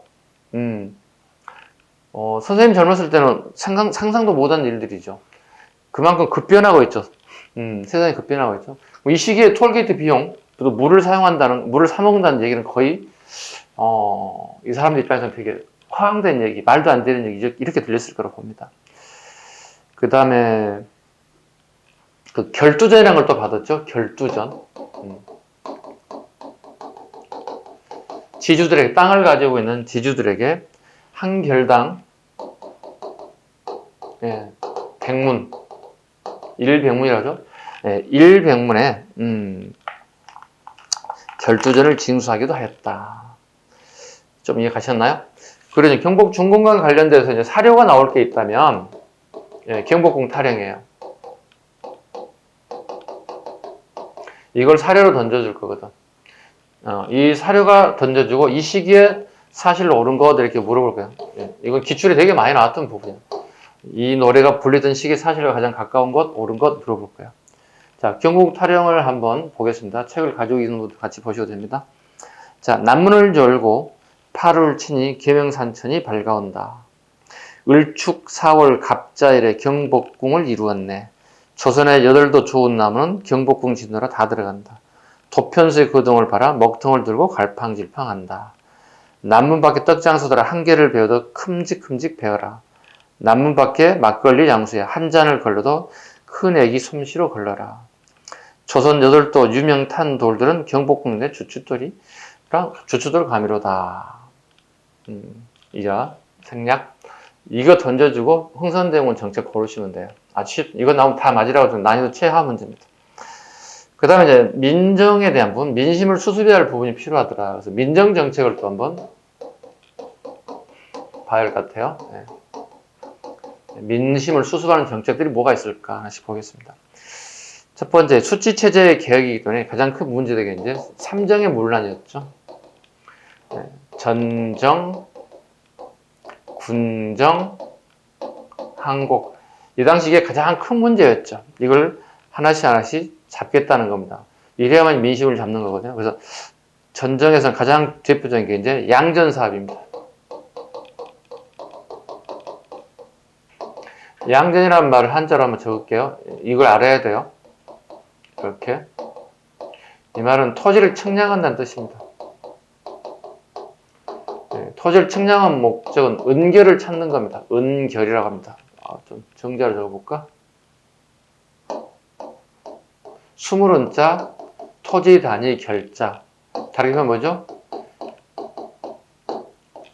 선생님 젊었을 때는 상상도 못한 일들이죠. 그만큼 급변하고 있죠. 세상이 급변하고 있죠. 이 시기에 톨게이트 비용, 또 물을 사 먹는다는 얘기는 거의, 이 사람들 입장에서는 되게 허황된 얘기, 말도 안 되는 얘기, 이렇게 들렸을 거라고 봅니다. 그 다음에, 그 결두전이라는 걸 또 받았죠. 결두전. 지주들에게, 땅을 가지고 있는 지주들에게 한 결당, 백문, 1백문이라죠. 1백문에, 결두전을 징수하기도 하였다. 좀 이해 가셨나요? 그리고 이제 경복 중공과 관련돼서 이제 사료가 나올 게 있다면, 경복궁 타령이에요. 이걸 사료로 던져줄 거거든. 이 사료가 던져주고 이 시기에 사실로 옳은 것 이렇게 물어볼 거야. 이건 기출에 되게 많이 나왔던 부분이야. 이 노래가 불리던 시기 사실과 가장 가까운 것, 옳은 것 물어볼 거야. 자, 경복 타령을 한번 보겠습니다. 책을 가지고 있는 분도 같이 보셔도 됩니다. 자, 남문을 열고 팔을 치니 계명산천이 밝아온다. 을축 4월 갑자일에 경복궁을 이루었네. 조선의 8도 좋은 나무는 경복궁 지느라 다 들어간다. 도편수의 거동을 봐라 먹통을 들고 갈팡질팡한다. 남문 밖에 떡장수들아 한 개를 배워도 큼직큼직 배워라. 남문 밖에 막걸리 양수야 한 잔을 걸러도 큰 애기 솜씨로 걸러라. 조선 8도 유명 탄 돌들은 경복궁 내 주춧돌이 주춧돌 가미로다. 이자 생략 이거 던져주고 흥선대원군 정책 고르시면 돼요. 이거 나오면 다 맞으라고 좀 난이도 최하 문제입니다. 그 다음에 이제 민정에 대한 부분, 민심을 수습해야 할 부분이 필요하더라. 그래서 민정 정책을 또 한번 봐야 할 것 같아요. 네. 민심을 수습하는 정책들이 뭐가 있을까 하나씩 보겠습니다. 첫 번째, 수치체제의 개혁이기 때문에 가장 큰 문제되게 이제 삼정의 문란이었죠. 네. 전정, 군정, 항곡. 이 당시 이게 가장 큰 문제였죠. 이걸 하나씩 잡겠다는 겁니다. 이래야만 민심을 잡는 거거든요. 그래서 전정에서는 가장 대표적인 게 이제 양전사업입니다. 양전이라는 말을 한자로 한번 적을게요. 이걸 알아야 돼요. 이렇게. 이 말은 토지를 측량한다는 뜻입니다. 네, 토지를 측량한 목적은 은결을 찾는 겁니다. 은결이라고 합니다. 좀 정자를 적어볼까? 수물은자, 토지 단위 결자. 다르게 하면 뭐죠?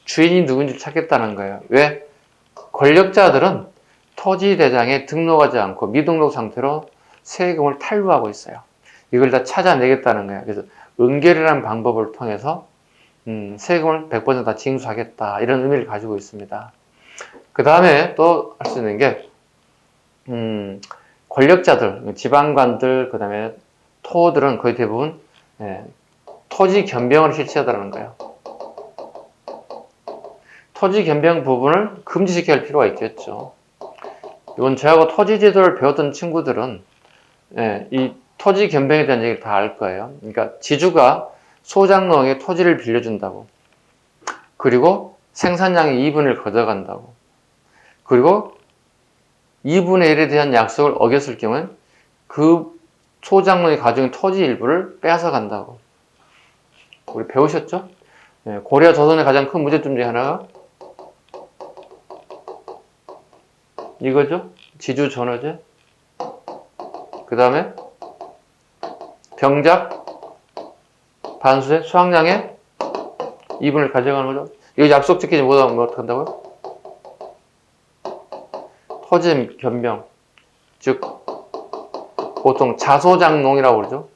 주인이 누군지 찾겠다는 거예요. 왜? 권력자들은 토지 대장에 등록하지 않고 미등록 상태로 세금을 탈루하고 있어요. 이걸 다 찾아내겠다는 거예요. 그래서 은결이라는 방법을 통해서 세금을 100% 다 징수하겠다. 이런 의미를 가지고 있습니다. 그 다음에 또 할 수 있는 게 권력자들, 지방관들, 그 다음에 토들은 거의 대부분 토지 변병을 실시하더라는 거예요. 토지 변병 부분을 금지시켜야 할 필요가 있겠죠. 이건 저하고 토지 제도를 배웠던 친구들은 이 토지 변병에 대한 얘기를 다 알 거예요. 그러니까 지주가 소장농에 토지를 빌려준다고. 그리고 생산량의 2분을 가져간다고. 그리고 2분의 1에 대한 약속을 어겼을 경우엔 그 소장농이 가진 토지 일부를 빼앗아 간다고. 우리 배우셨죠? 고려 조선의 가장 큰 문제점 중에 하나가 이거죠? 지주 전허제. 그 다음에 병작, 반수제, 수확량의 2분을 가져가는 거죠. 이거 약속 지키지 못하면 뭐 어떡한다고요? 토지 변병. 즉, 보통 자소장농이라고 그러죠.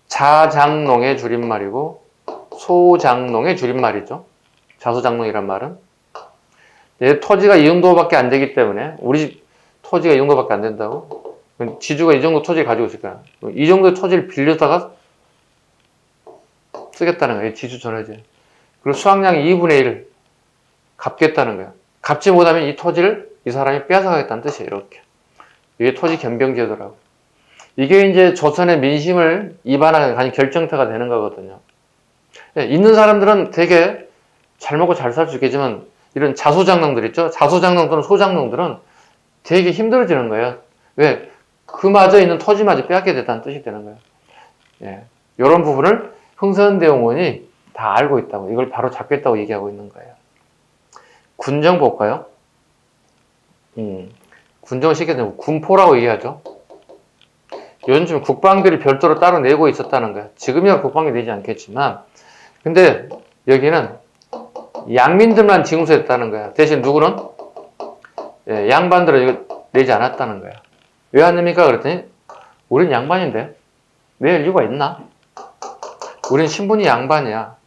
자장농의 줄임말이고, 소장농의 줄임말이죠. 자소장농이란 말은. 토지가 이 정도밖에 안 되기 때문에, 우리 집 토지가 이 정도밖에 안 된다고? 지주가 이 정도 토지를 가지고 있을 거야. 이 정도의 토지를 빌려다가 쓰겠다는 거예요. 지주 전허제. 그리고 수확량의 2분의 1을 갚겠다는 거예요. 갚지 못하면 이 토지를 이 사람이 빼앗아가겠다는 뜻이에요. 이렇게. 이게 토지 변병제도라고. 이게 이제 조선의 민심을 이반하는 가장 결정타가 되는 거거든요. 있는 사람들은 되게 잘 먹고 잘 살 수 있겠지만 이런 자소장농들 있죠? 자소장농 또는 소장농들은 되게 힘들어지는 거예요. 왜? 그마저 있는 토지마저 빼앗게 됐다는 뜻이 되는 거예요. 이런 부분을 흥선대원군이 다 알고 있다고, 이걸 바로 잡겠다고 얘기하고 있는 거예요. 군정 볼까요? 군정을 쉽게 되면 군포라고 얘기하죠. 요즘 국방비를 별도로 따로 내고 있었다는 거예요. 지금이야 국방비 내지 않겠지만, 근데 여기는 양민들만 징수했다는 거야. 대신 누구는? 양반들은 이거 내지 않았다는 거야. 왜 안 냅니까? 그랬더니 우린 양반인데 낼 이유가 있나? 우린 신분이 양반이야.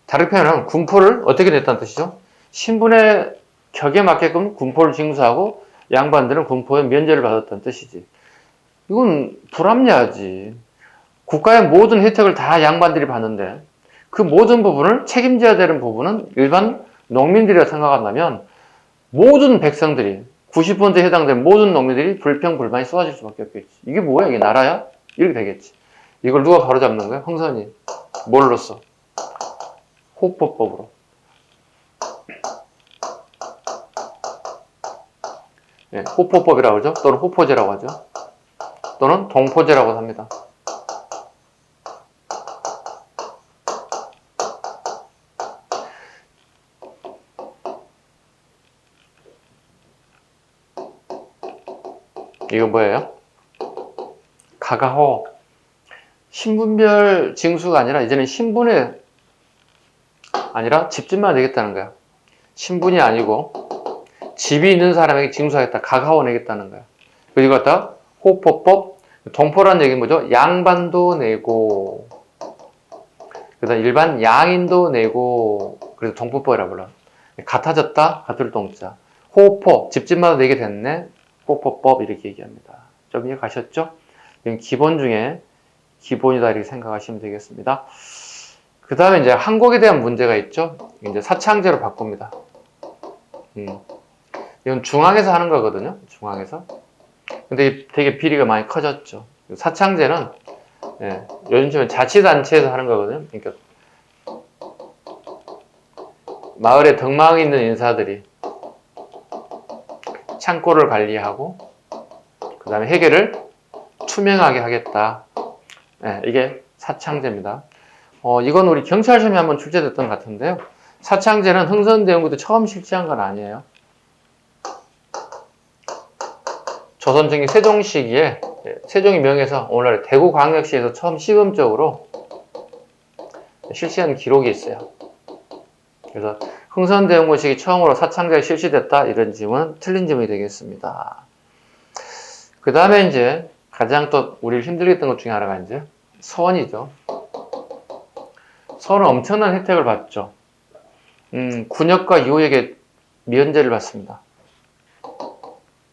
다르게 표현하면 군포를 어떻게 냈다는 뜻이죠? 신분의 격에 맞게끔 군포를 징수하고 양반들은 군포에 면제를 받았다는 뜻이지. 이건 불합리하지. 국가의 모든 혜택을 다 양반들이 받는데 그 모든 부분을 책임져야 되는 부분은 일반 농민들이라 생각한다면 모든 백성들이 90%에 해당되는 모든 농민들이 불평불만이 쏟아질 수밖에 없겠지. 이게 뭐야? 이게 나라야? 이렇게 되겠지. 이걸 누가 바로잡는 거야? 흥선이. 뭘로써? 호법법으로. 예, 호포법이라고 하죠. 또는 호포제라고 하죠. 또는 동포제라고 합니다. 이건 뭐예요? 가가호. 신분별 징수가 아니라 이제는 신분에 아니라 집집만 내겠다는 거야. 신분이 아니고 집이 있는 사람에게 징수하겠다. 가가호 내겠다는 거야. 그리고 갖다 호포법, 동포라는 얘기는 뭐죠? 양반도 내고, 그 다음 일반 양인도 내고, 그래서 동포법이라고 불러. 같아졌다, 같을 동자. 호포, 집집마다 내게 됐네. 호포법 이렇게 얘기합니다. 좀 이해 가셨죠? 이건 기본 중에 기본이다 이렇게 생각하시면 되겠습니다. 그 다음에 이제 한국에 대한 문제가 있죠. 이제 사창제로 바꿉니다. 이건 중앙에서 하는 거거든요. 중앙에서. 근데 되게 비리가 많이 커졌죠. 사창제는 예, 요즘처럼 자치단체에서 하는 거거든요. 그러니까 마을에 덕망이 있는 인사들이 창고를 관리하고 그 다음에 회계를 투명하게 하겠다. 예, 이게 사창제입니다. 이건 우리 경찰 시험에 한번 출제됐던 것 같은데요. 사창제는 흥선대원군도 처음 실시한 건 아니에요. 조선정기 세종 시기에 세종이 명해서 오늘날 대구광역시에서 처음 시범적으로 실시한 기록이 있어요. 그래서 흥선대원군 시기 처음으로 사창제가 실시됐다 이런 질문은 틀린 질문이 되겠습니다. 그 다음에 이제 가장 또 우리를 힘들게 했던 것 중에 하나가 이제 서원이죠. 서원은 엄청난 혜택을 받죠. 군역과 유역에 면제를 받습니다.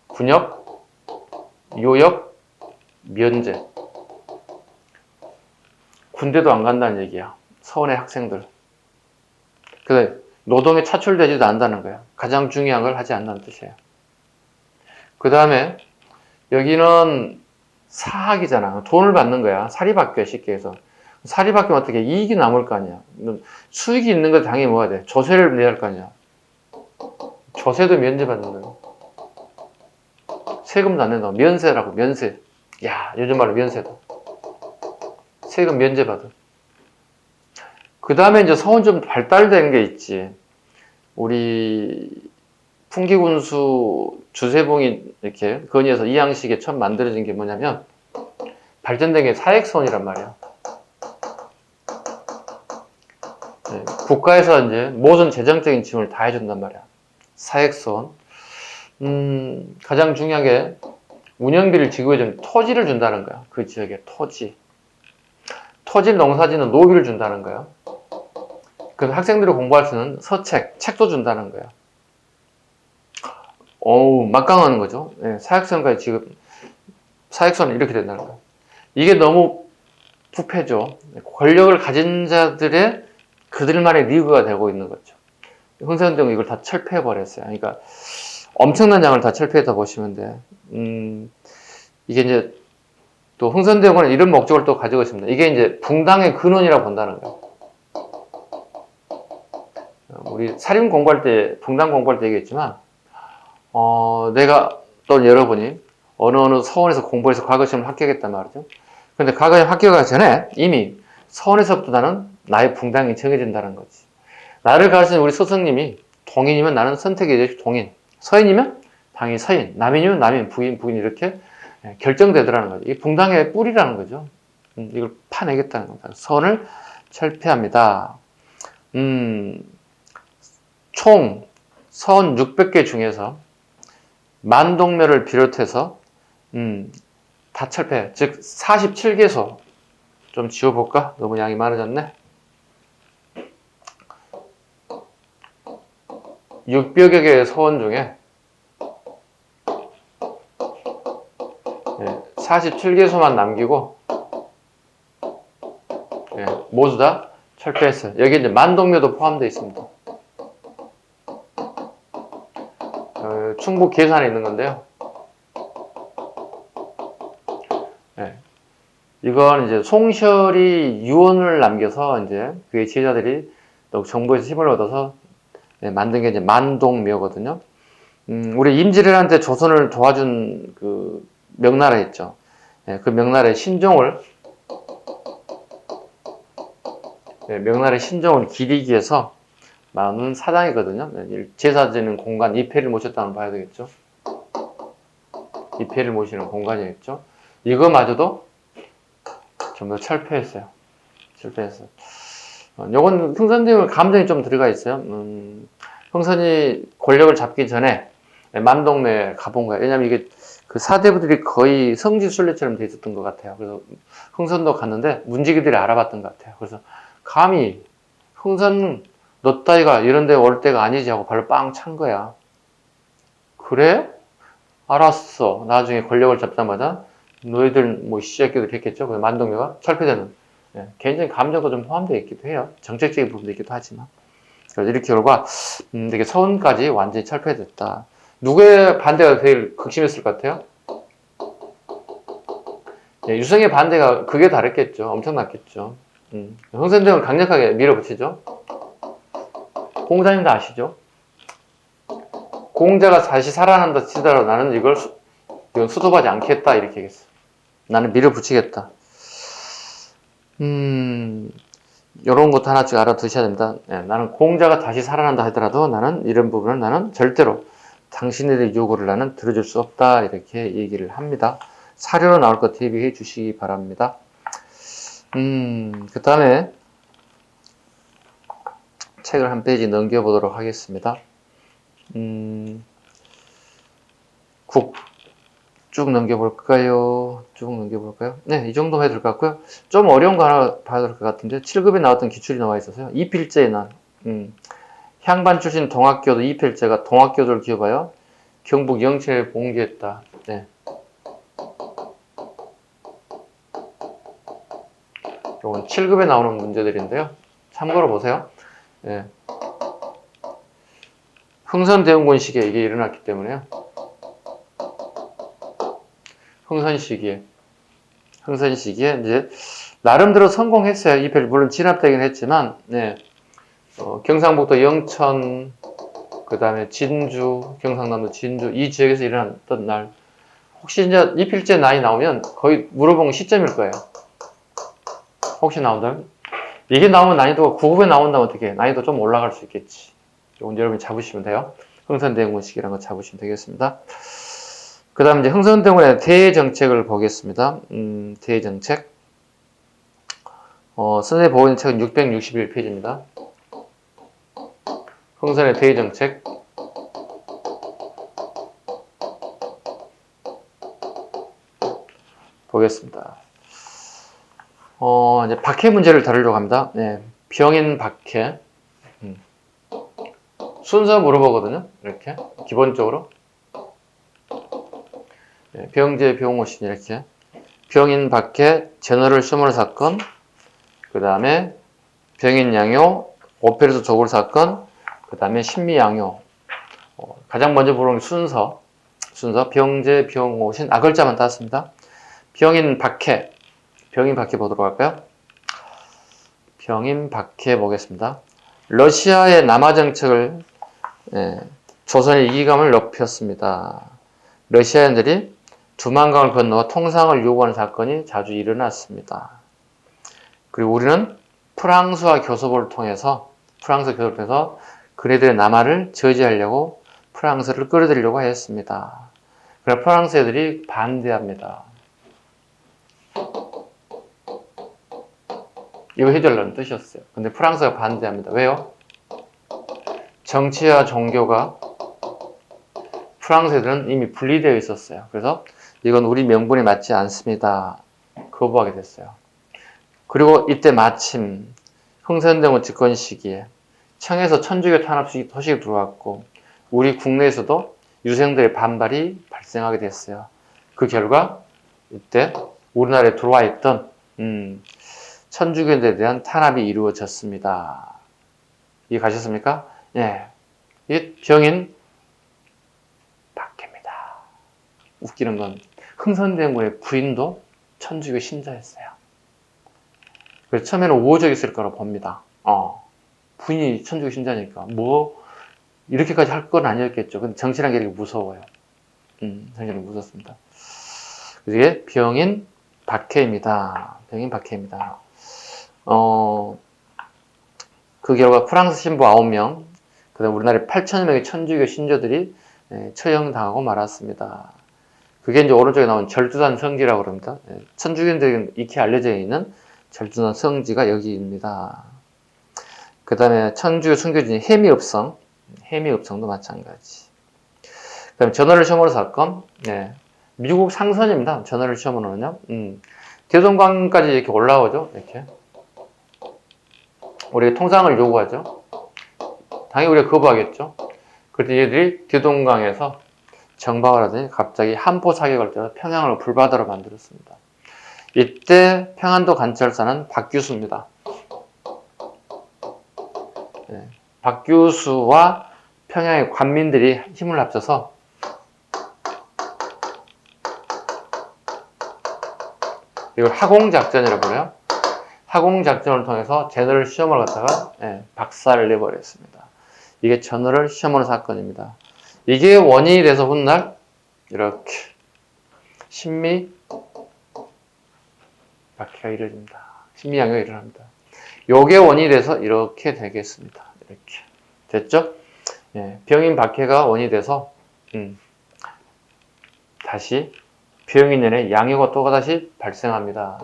군역, 요역, 면제. 군대도 안 간다는 얘기야. 서원의 학생들. 그래, 노동에 차출되지도 않는다는 거야. 가장 중요한 걸 하지 않는다는 뜻이에요. 그 다음에 여기는 사학이잖아. 돈을 받는 거야. 사립학교야, 쉽게 해서. 사립학교면 어떻게 이익이 남을 거 아니야. 수익이 있는 거 당연히 뭐야 돼? 조세를 내야 할 거 아니야. 조세도 면제받는 거예요. 세금도 안 낸다. 면세라고, 면세. 야, 요즘 말로 면세다. 세금 면제받아. 그 다음에 이제 서원 좀 발달된 게 있지. 우리 풍기군수 주세봉이 이렇게 건의해서 이 양식에 처음 만들어진 게 뭐냐면 발전된 게 사액서원이란 말이야. 네, 국가에서 이제 모든 재정적인 지원을 다 해준단 말이야. 사액서원. 가장 중요한 게 운영비를 지구해주는 토지를 준다는 거야. 그 지역에 토지. 토지 농사지는 노비를 준다는 거야. 그 학생들이 공부할 수 있는 서책, 책도 준다는 거야. 어우, 막강하는 거죠. 네, 사액선까지 지금, 사액선은 이렇게 된다는 거야. 이게 너무 부패죠. 권력을 가진 자들의 그들만의 리그가 되고 있는 거죠. 흥선대원이 이걸 다 철폐해버렸어요. 그러니까 엄청난 양을 다 철폐해서 보시면 돼. 이게 이제 또 흥선대원은 이런 목적을 또 가지고 있습니다. 이게 이제 붕당의 근원이라고 본다는 거예요. 우리 사립 공부할 때, 붕당 공부할 때 얘기했지만, 내가 또는 여러분이 어느 서원에서 공부해서 과거시험을 합격했단 말이죠. 근데 과거시험 합격하기 전에 이미 서원에서부터 나는 나의 붕당이 정해진다는 거지. 나를 가르치는 우리 스승님이 동인이면 나는 선택의 여지 동인, 서인이면 당연히 서인, 남인이면 남인, 북인 이렇게 결정되더라는 거죠. 이게 붕당의 뿌리라는 거죠. 이걸 파내겠다는 겁니다. 서원을 철폐합니다. 총 서원 600개 중에서 만동묘를 비롯해서 다 철폐, 즉 47개소 좀 지워볼까? 너무 양이 많아졌네. 600여 개의 서원 중에 47개소만 남기고 모두 다 철폐했어요. 여기 이제 만동묘도 포함되어 있습니다. 충북 계산에 있는 건데요. 이건 이제 송셜이 유언을 남겨서 이제 그의 제자들이 또 정부에서 힘을 얻어서 만든 게 이제 만동묘거든요. 우리 임진왜란 조선을 도와준 그 명나라 있죠. 예, 그 명나라의 신종을 명나라의 신종을 기리기 위해서 나눈 사당이거든요. 제사 지는 공간, 이패를 모셨다는 봐야 되겠죠. 이패를 모시는 공간이겠죠. 이거마저도 전부 철폐했어요. 철폐했어요. 요건 흥선대원 감정이 좀 들어가 있어요. 흥선이 권력을 잡기 전에 만동네 가본 거예요. 왜냐면 이게 그 사대부들이 거의 성지순례처럼 돼 있었던 것 같아요. 그래서 흥선도 갔는데 문지기들이 알아봤던 것 같아요. 그래서 감히 흥선 너 따위가 이런 데 올 때가 아니지 하고 발로 빵 찬 거야. 그래? 알았어. 나중에 권력을 잡자마자 너희들 뭐 시작기도 했겠죠. 그래서 만동네가 철폐되는 개인적인 감정도 좀 포함되어 있기도 해요. 정책적인 부분도 있기도 하지만. 그래서 이렇게 결과 되게 서운까지 완전히 철폐됐다. 누구의 반대가 제일 극심했을 것 같아요? 유성의 반대가 그게 다르겠죠. 엄청났겠죠. 흥선대원은 강력하게 밀어붙이죠. 공자님도 아시죠? 공자가 다시 살아난다 치더라도 나는 이건 수습하지 않겠다 이렇게 얘기했어. 나는 밀어붙이겠다. 이런 것도 하나씩 알아두셔야 됩니다. 나는 공자가 다시 살아난다 하더라도 나는 이런 부분을 나는 절대로 당신들의 요구를 나는 들어줄 수 없다 이렇게 얘기를 합니다. 사료로 나올 것 대비해 주시기 바랍니다. 그 다음에 책을 한 페이지 넘겨보도록 하겠습니다. 쭉 넘겨볼까요? 네, 이 정도면 해도 될 것 같고요. 좀 어려운 거 하나 봐야 될 것 같은데 7급에 나왔던 기출이 나와 있어서요. 이필제의 난. 향반 출신 동학교도 이필제가 동학교도를 기업하여 경북 영천에 봉기했다. 네. 이건 7급에 나오는 문제들인데요. 참고로 보세요. 네. 흥선대원군 시기에 이게 일어났기 때문에요. 흥선 시기에 이제 나름대로 성공했어요. 이필 물론 진압되긴 했지만, 네. 경상북도 영천, 그 다음에 진주, 경상남도 진주 이 지역에서 일어났던 날 혹시 이제 이필제 나이 나오면 거의 물어본 시점일 거예요. 혹시 나온다면 이게 나오면 난이도가 9급에 나온다면 어떻게 난이도 좀 올라갈 수 있겠지. 이건 여러분이 잡으시면 돼요. 흥선대원군식이라는 거 잡으시면 되겠습니다. 그 다음 이제 흥선대원군의 대정책을 보겠습니다. 대정책. 선생님 보고 있는 책은 661페이지입니다. 흥선의 대정책. 보겠습니다. 이제 박해 문제를 다루려고 합니다. 네. 병인 박해. 순서 물어보거든요. 이렇게. 기본적으로. 네. 병제, 병오신 이렇게. 병인 박해, 제너럴 슈머르 사건. 그 다음에 병인 양요, 오페르소 조골 사건. 그 다음에 신미양요. 가장 먼저 물어보는 순서. 병제, 병오신. 글자만 땄습니다. 병인 박해 보도록 할까요? 병인 박해 보겠습니다. 러시아의 남하 정책을 조선의 이기감을 높였습니다. 러시아인들이 두만강을 건너 통상을 요구하는 사건이 자주 일어났습니다. 그리고 우리는 프랑스와 교섭을 통해서 그네들의 남하를 저지하려고 프랑스를 끌어들이려고 했습니다. 그러나 프랑스 애들이 반대합니다. 이거 해주려는 뜻이었어요. 근데 프랑스가 반대합니다. 왜요? 정치와 종교가 프랑스 애들은 이미 분리되어 있었어요. 그래서 이건 우리 명분에 맞지 않습니다. 거부하게 됐어요. 그리고 이때 마침 흥선대원 집권 시기에 청에서 천주교 탄압 소식이 들어왔고 우리 국내에서도 유생들의 반발이 발생하게 됐어요. 그 결과 이때 우리나라에 들어와 있던 천주교인들에 대한 탄압이 이루어졌습니다. 이해 가셨습니까? 예. 이 병인 박해입니다. 웃기는 건 흥선대원군의 부인도 천주교 신자였어요. 그래서 처음에는 우호적이었을 거라고 봅니다. 부인이 천주교 신자니까 이렇게까지 할 건 아니었겠죠. 근데 정치라는 게 이렇게 무서워요. 정치는 무섭습니다. 이게 병인 박해입니다. 병인 박해입니다. 그 결과 프랑스 신부 9명, 그 다음 우리나라에 8천여 명의 천주교 신조들이 처형당하고 말았습니다. 그게 이제 오른쪽에 나온 절두산 성지라고 그럽니다. 천주교인들에게 익히 알려져 있는 절두산 성지가 여기입니다. 그 다음에 천주교 순교진 해미읍성도 마찬가지. 그 다음에 전월을 시험으로 사건, 미국 상선입니다. 전월을 시험으로는요. 대동강까지 이렇게 올라오죠. 이렇게. 우리가 통상을 요구하죠. 당연히 우리가 거부하겠죠. 그때 얘들이 대동강에서 정박을 하더니 갑자기 한포 사격을 때려 평양을 불바다로 만들었습니다. 이때 평안도 관찰사는 박규수입니다. 박규수와 평양의 관민들이 힘을 합쳐서 이걸 하공작전이라고 불러요. 하공작전을 통해서 제너럴 시험을 갖다가 박살을 내버렸습니다. 이게 제너럴 시험을 사건입니다. 이게 원인이 돼서 훗날 이렇게 신미 박해가 이루어집니다. 신미양요가 일어납니다. 요게 원인이 돼서 이렇게 되겠습니다. 이렇게 됐죠? 병인 박해가 원인이 돼서 다시 병인년에 양요가 또다시 발생합니다.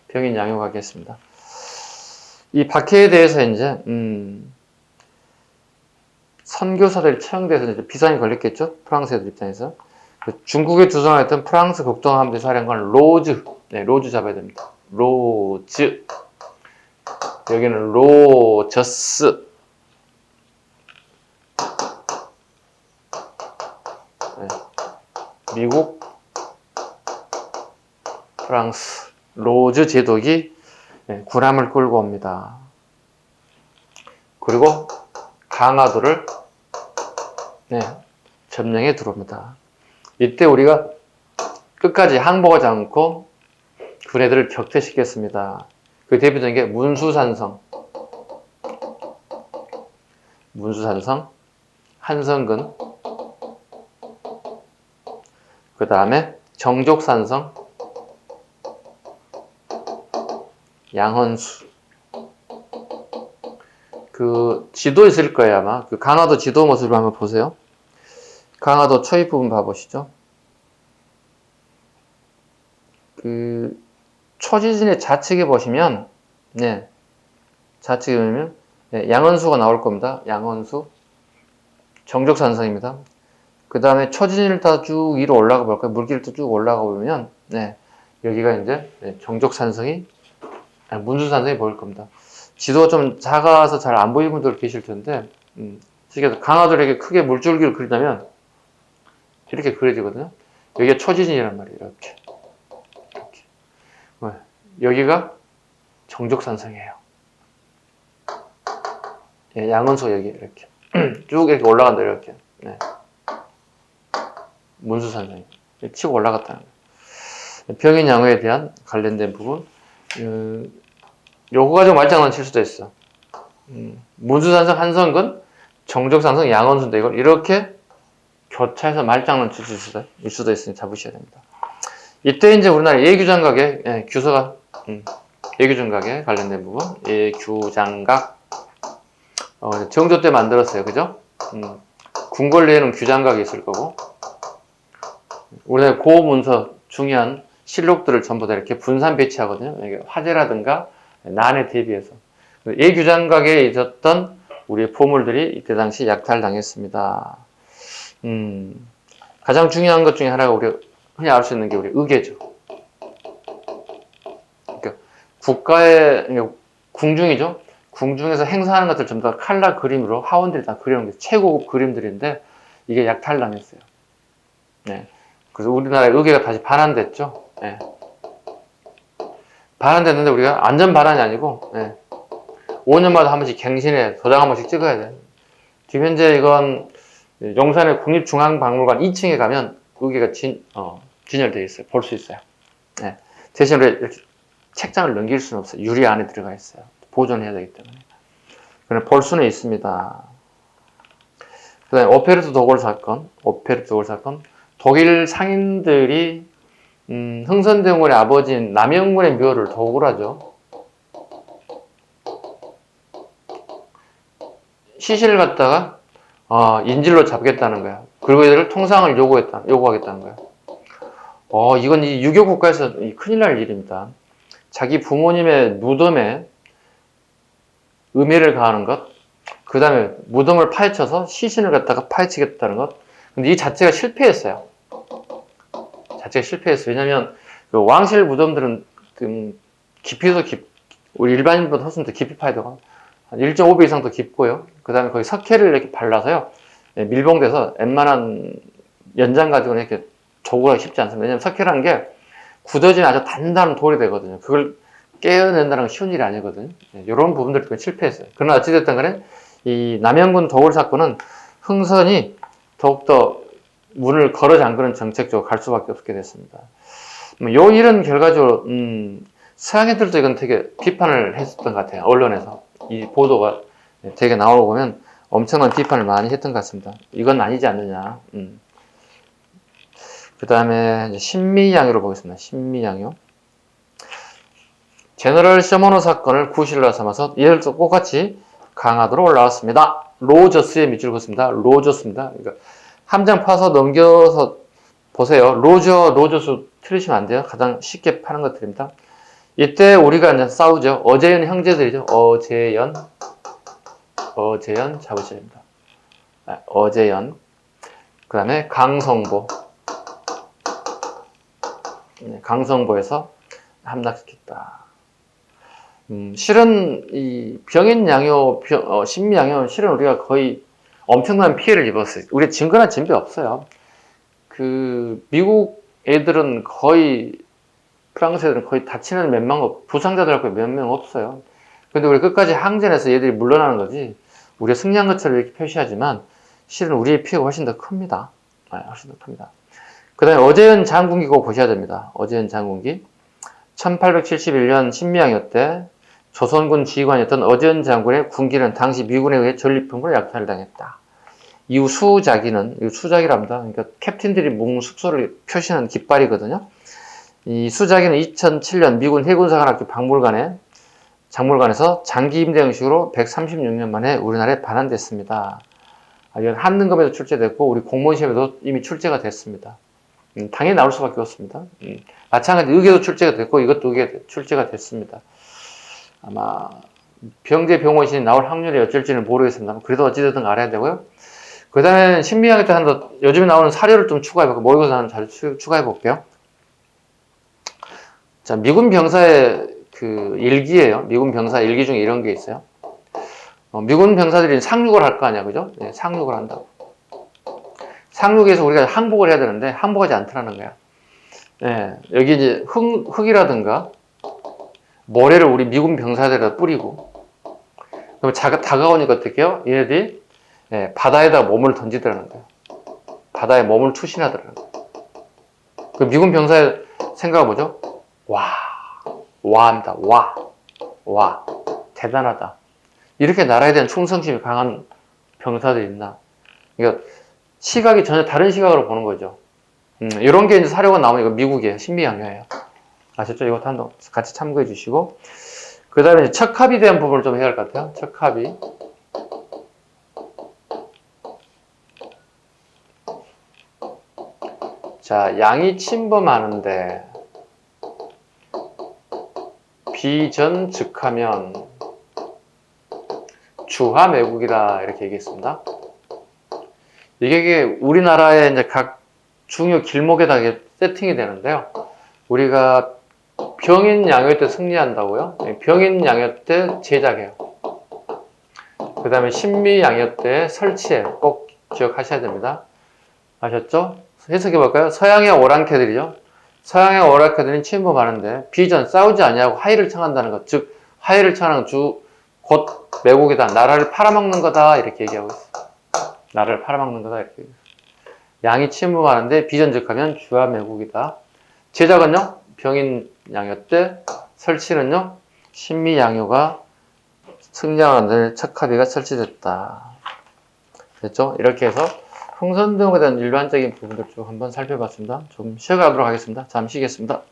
병인 양요가 하겠습니다. 이 박해에 대해서 이제 선교사들이 처형돼서 이제 비산이 걸렸겠죠? 프랑스 애들 입장에서. 중국에 주둔했던 프랑스 국동함대 사령관 로즈, 로즈 잡아야 됩니다. 로즈. 여기는 로저스. 미국, 프랑스, 로즈 제독이 군함을 끌고 옵니다. 그리고 강화도를 점령해 들어옵니다. 이때 우리가 끝까지 항복하지 않고 군애들을 격퇴시켰습니다. 그 대표적인 게 문수산성, 한성근, 그 다음에 정족산성, 양헌수. 그 지도 있을 거예요, 아마. 그 강화도 지도 모습을 한번 보세요. 강화도 초입 부분 봐보시죠. 그 초지진의 좌측에 보시면, 좌측에 보면 양헌수가 나올 겁니다. 양헌수, 정족산성입니다. 그 다음에 초지진을 따라 쭉 위로 올라가 볼까요? 물길을 쭉 올라가 보면, 여기가 이제 정족산성이, 문수산성이 보일 겁니다. 지도가 좀 작아서 잘 안 보이는 분들 계실 텐데, 강화도를 크게 물줄기를 그리자면 이렇게 그려지거든요. 여기가 초지진이란 말이에요. 이렇게. 여기가 정족산성이에요. 양헌수 여기 이렇게 쭉 이렇게 올라간다 이렇게. 문수산성이 치고 올라갔다는 거예요. 병인 양호에 대한 관련된 부분. 요거 가지고 말장난 칠 수도 있어. 문수산성, 한성근, 정족산성, 양헌수인데 이걸 이렇게 교차해서 말장난 칠 수도 있으니 잡으셔야 됩니다. 이때 이제 우리나라 예규장각의 규서가 예규장각에 관련된 부분, 예규장각 정조 때 만들었어요, 그죠? 궁궐리에는 규장각이 있을 거고, 우리나라 고문서 중요한 실록들을 전부 다 이렇게 분산 배치하거든요. 화재라든가 난에 대비해서. 예규장각에 있었던 우리의 보물들이 이때 당시 약탈당했습니다. 가장 중요한 것 중에 하나가 우리가 흔히 알 수 있는 게 우리 의궤죠. 그러니까 국가의 궁중이죠. 궁중에서 행사하는 것들 전부 다 칼라 그림으로 하원들이 다 그려놓은 게 최고급 그림들인데 이게 약탈당했어요. 그래서 우리나라의 의궤가 다시 반환됐죠. 반환됐는데 우리가 안전 반환이 아니고 5년마다 한 번씩 갱신해 도장 한 번씩 찍어야 돼. 지금 현재 이건 용산의 국립중앙박물관 2층에 가면 의궤가 진열되어 있어요. 볼 수 있어요. 대신 이렇게 책장을 넘길 수는 없어요. 유리 안에 들어가 있어요. 보존해야 되기 때문에. 그냥 볼 수는 있습니다. 그 다음에 오페르트 도골 사건, 독일 상인들이 흥선대원군의 아버지인 남영군의 묘를 도굴하죠. 시신을 갖다가 인질로 잡겠다는 거야. 그리고 얘를 통상을 요구하겠다는 거야. 이건 이 유교 국가에서 큰일 날 일입니다. 자기 부모님의 무덤에 음해를 가하는 것, 그 다음에 무덤을 파헤쳐서 시신을 갖다가 파헤치겠다는 것. 근데 이 자체가 실패했어요. 왜냐면 그 왕실 무덤들은 우리 일반인보다 훨씬 더 깊이 파야 되고 한 1.5배 이상 더 깊고요. 그 다음에 거기 석회를 이렇게 발라서요. 밀봉돼서 웬만한 연장 가지고는 이렇게 조구하기 쉽지 않습니다. 왜냐면 석회라는 게 굳어진 아주 단단한 돌이 되거든요. 그걸 깨어낸다는 건 쉬운 일이 아니거든요. 이런 부분들 때문에 실패했어요. 그러나 어찌됐든 간에 이 남영군 도굴 사건은 흥선이 더욱더 문을 걸어 잠그는 정책적으로 갈 수밖에 없게 됐습니다. 요 일은 결과적으로 서양인들도 이건 되게 비판을 했었던 것 같아요. 언론에서 이 보도가 되게 나오고 보면 엄청난 비판을 많이 했던 것 같습니다. 이건 아니지 않느냐. 그 다음에 신미양요로 보겠습니다. 신미양요. 제너럴 셔머너 사건을 구실로 삼아서 이들도 똑같이 강화도로 올라왔습니다. 로저스의 밑줄 긋습니다. 로저스입니다. 그러니까 함장 파서 넘겨서 보세요. 로저스 틀리시면 안 돼요. 가장 쉽게 파는 것들입니다. 이때 우리가 이제 싸우죠. 어제연 형제들이죠. 어제연 잡으셔야 됩니다. 어제연. 그 다음에 강성보. 강성보에서 함락시켰다. 실은 이 병인양요, 신미양요, 실은 우리가 거의 엄청난 피해를 입었어요. 우리 증거나 진비 없어요. 그 미국 애들은 거의 프랑스 애들은 거의 다치는 부상자들 몇 명 없어요. 근데 우리 끝까지 항전해서 얘들이 물러나는 거지. 우리가 승리한 것처럼 이렇게 표시하지만 실은 우리의 피해가 훨씬 더 큽니다. 훨씬 더 큽니다. 그 다음에 어제연 장군기 꼭 보셔야 됩니다. 어제연 장군기. 1871년 신미양요 때 조선군 지휘관이었던 어제연 장군의 군기는 당시 미군에 의해 전리품으로 약탈을 당했다. 이후 수작이랍니다. 그러니까 캡틴들이 묵은 숙소를 표시하는 깃발이거든요. 이 수작이는 2007년 미군 해군사관학교 장물관에서 장기 임대 형식으로 136년 만에 우리나라에 반환됐습니다. 이건 한능검에도 출제됐고 우리 공무원 시험에도 이미 출제가 됐습니다. 당연히 나올 수밖에 없습니다. 마찬가지 의계도 출제가 됐고 이것도 출제가 됐습니다. 아마 병제병원신이 나올 확률이 어쩔지는 모르겠습니다. 그래도 어찌됐든 알아야 되고요. 그 다음에 신미양요 때 요즘에 나오는 사료를 좀 추가해볼게요. 모의고사 하나 잘 추가해볼게요. 자, 미군 병사의 그 일기예요. 미군 병사 일기 중에 이런 게 있어요. 미군 병사들이 상륙을 할 거 아니야, 그죠? 네, 상륙을 한다고. 상륙에서 우리가 항복을 해야 되는데 항복하지 않더라는 거야. 네, 여기 이제 흙이라든가 모래를 우리 미군 병사들에다 뿌리고, 그럼 다가오니까 어떻게 해요? 얘네들이 바다에다 몸을 던지더라는 거야. 바다에 몸을 투신하더라는 거야. 그 미군 병사의 생각은 뭐죠? 와합니다. 와. 대단하다. 이렇게 나라에 대한 충성심이 강한 병사들이 있나? 그러니까 시각이 전혀 다른 시각으로 보는 거죠. 이런 게 이제 사료가 나오니까 미국이에요. 신미양요예요. 아셨죠? 이것도 한번 같이 참고해 주시고. 그 다음에 척합에 대한 부분을 좀 해야 할 것 같아요. 척합이. 자, 양이 침범하는데 비전즉하면 주하매국이다 이렇게 얘기했습니다. 이게 우리나라의 이제 각 중요 길목에다 세팅이 되는데요. 우리가 병인양요 때 승리한다고요. 병인양요 때 제작해요. 그 다음에 신미양요 때 설치해요. 꼭 기억하셔야 됩니다. 아셨죠? 해석해 볼까요? 서양의 오랑캐들이죠. 서양의 오랑캐들은 침범하는데 비전 싸우지 않냐고 하의를 청한다는 것. 즉 하의를 청하는 곧 매국이다. 나라를 팔아먹는 거다. 이렇게 얘기하고 있어요. 나라를 팔아먹는 거다. 이렇게 얘기해요. 양이 침범하는데 비전적하면 주와 매국이다. 제작은요? 병인양요 때, 설치는요? 신미양요가 측량하는 척합의가 설치됐다. 됐죠? 이렇게 해서 풍선 등에 대한 일반적인 부분들 쭉 한번 살펴봤습니다. 좀 쉬어가도록 하겠습니다. 잠시 쉬겠습니다.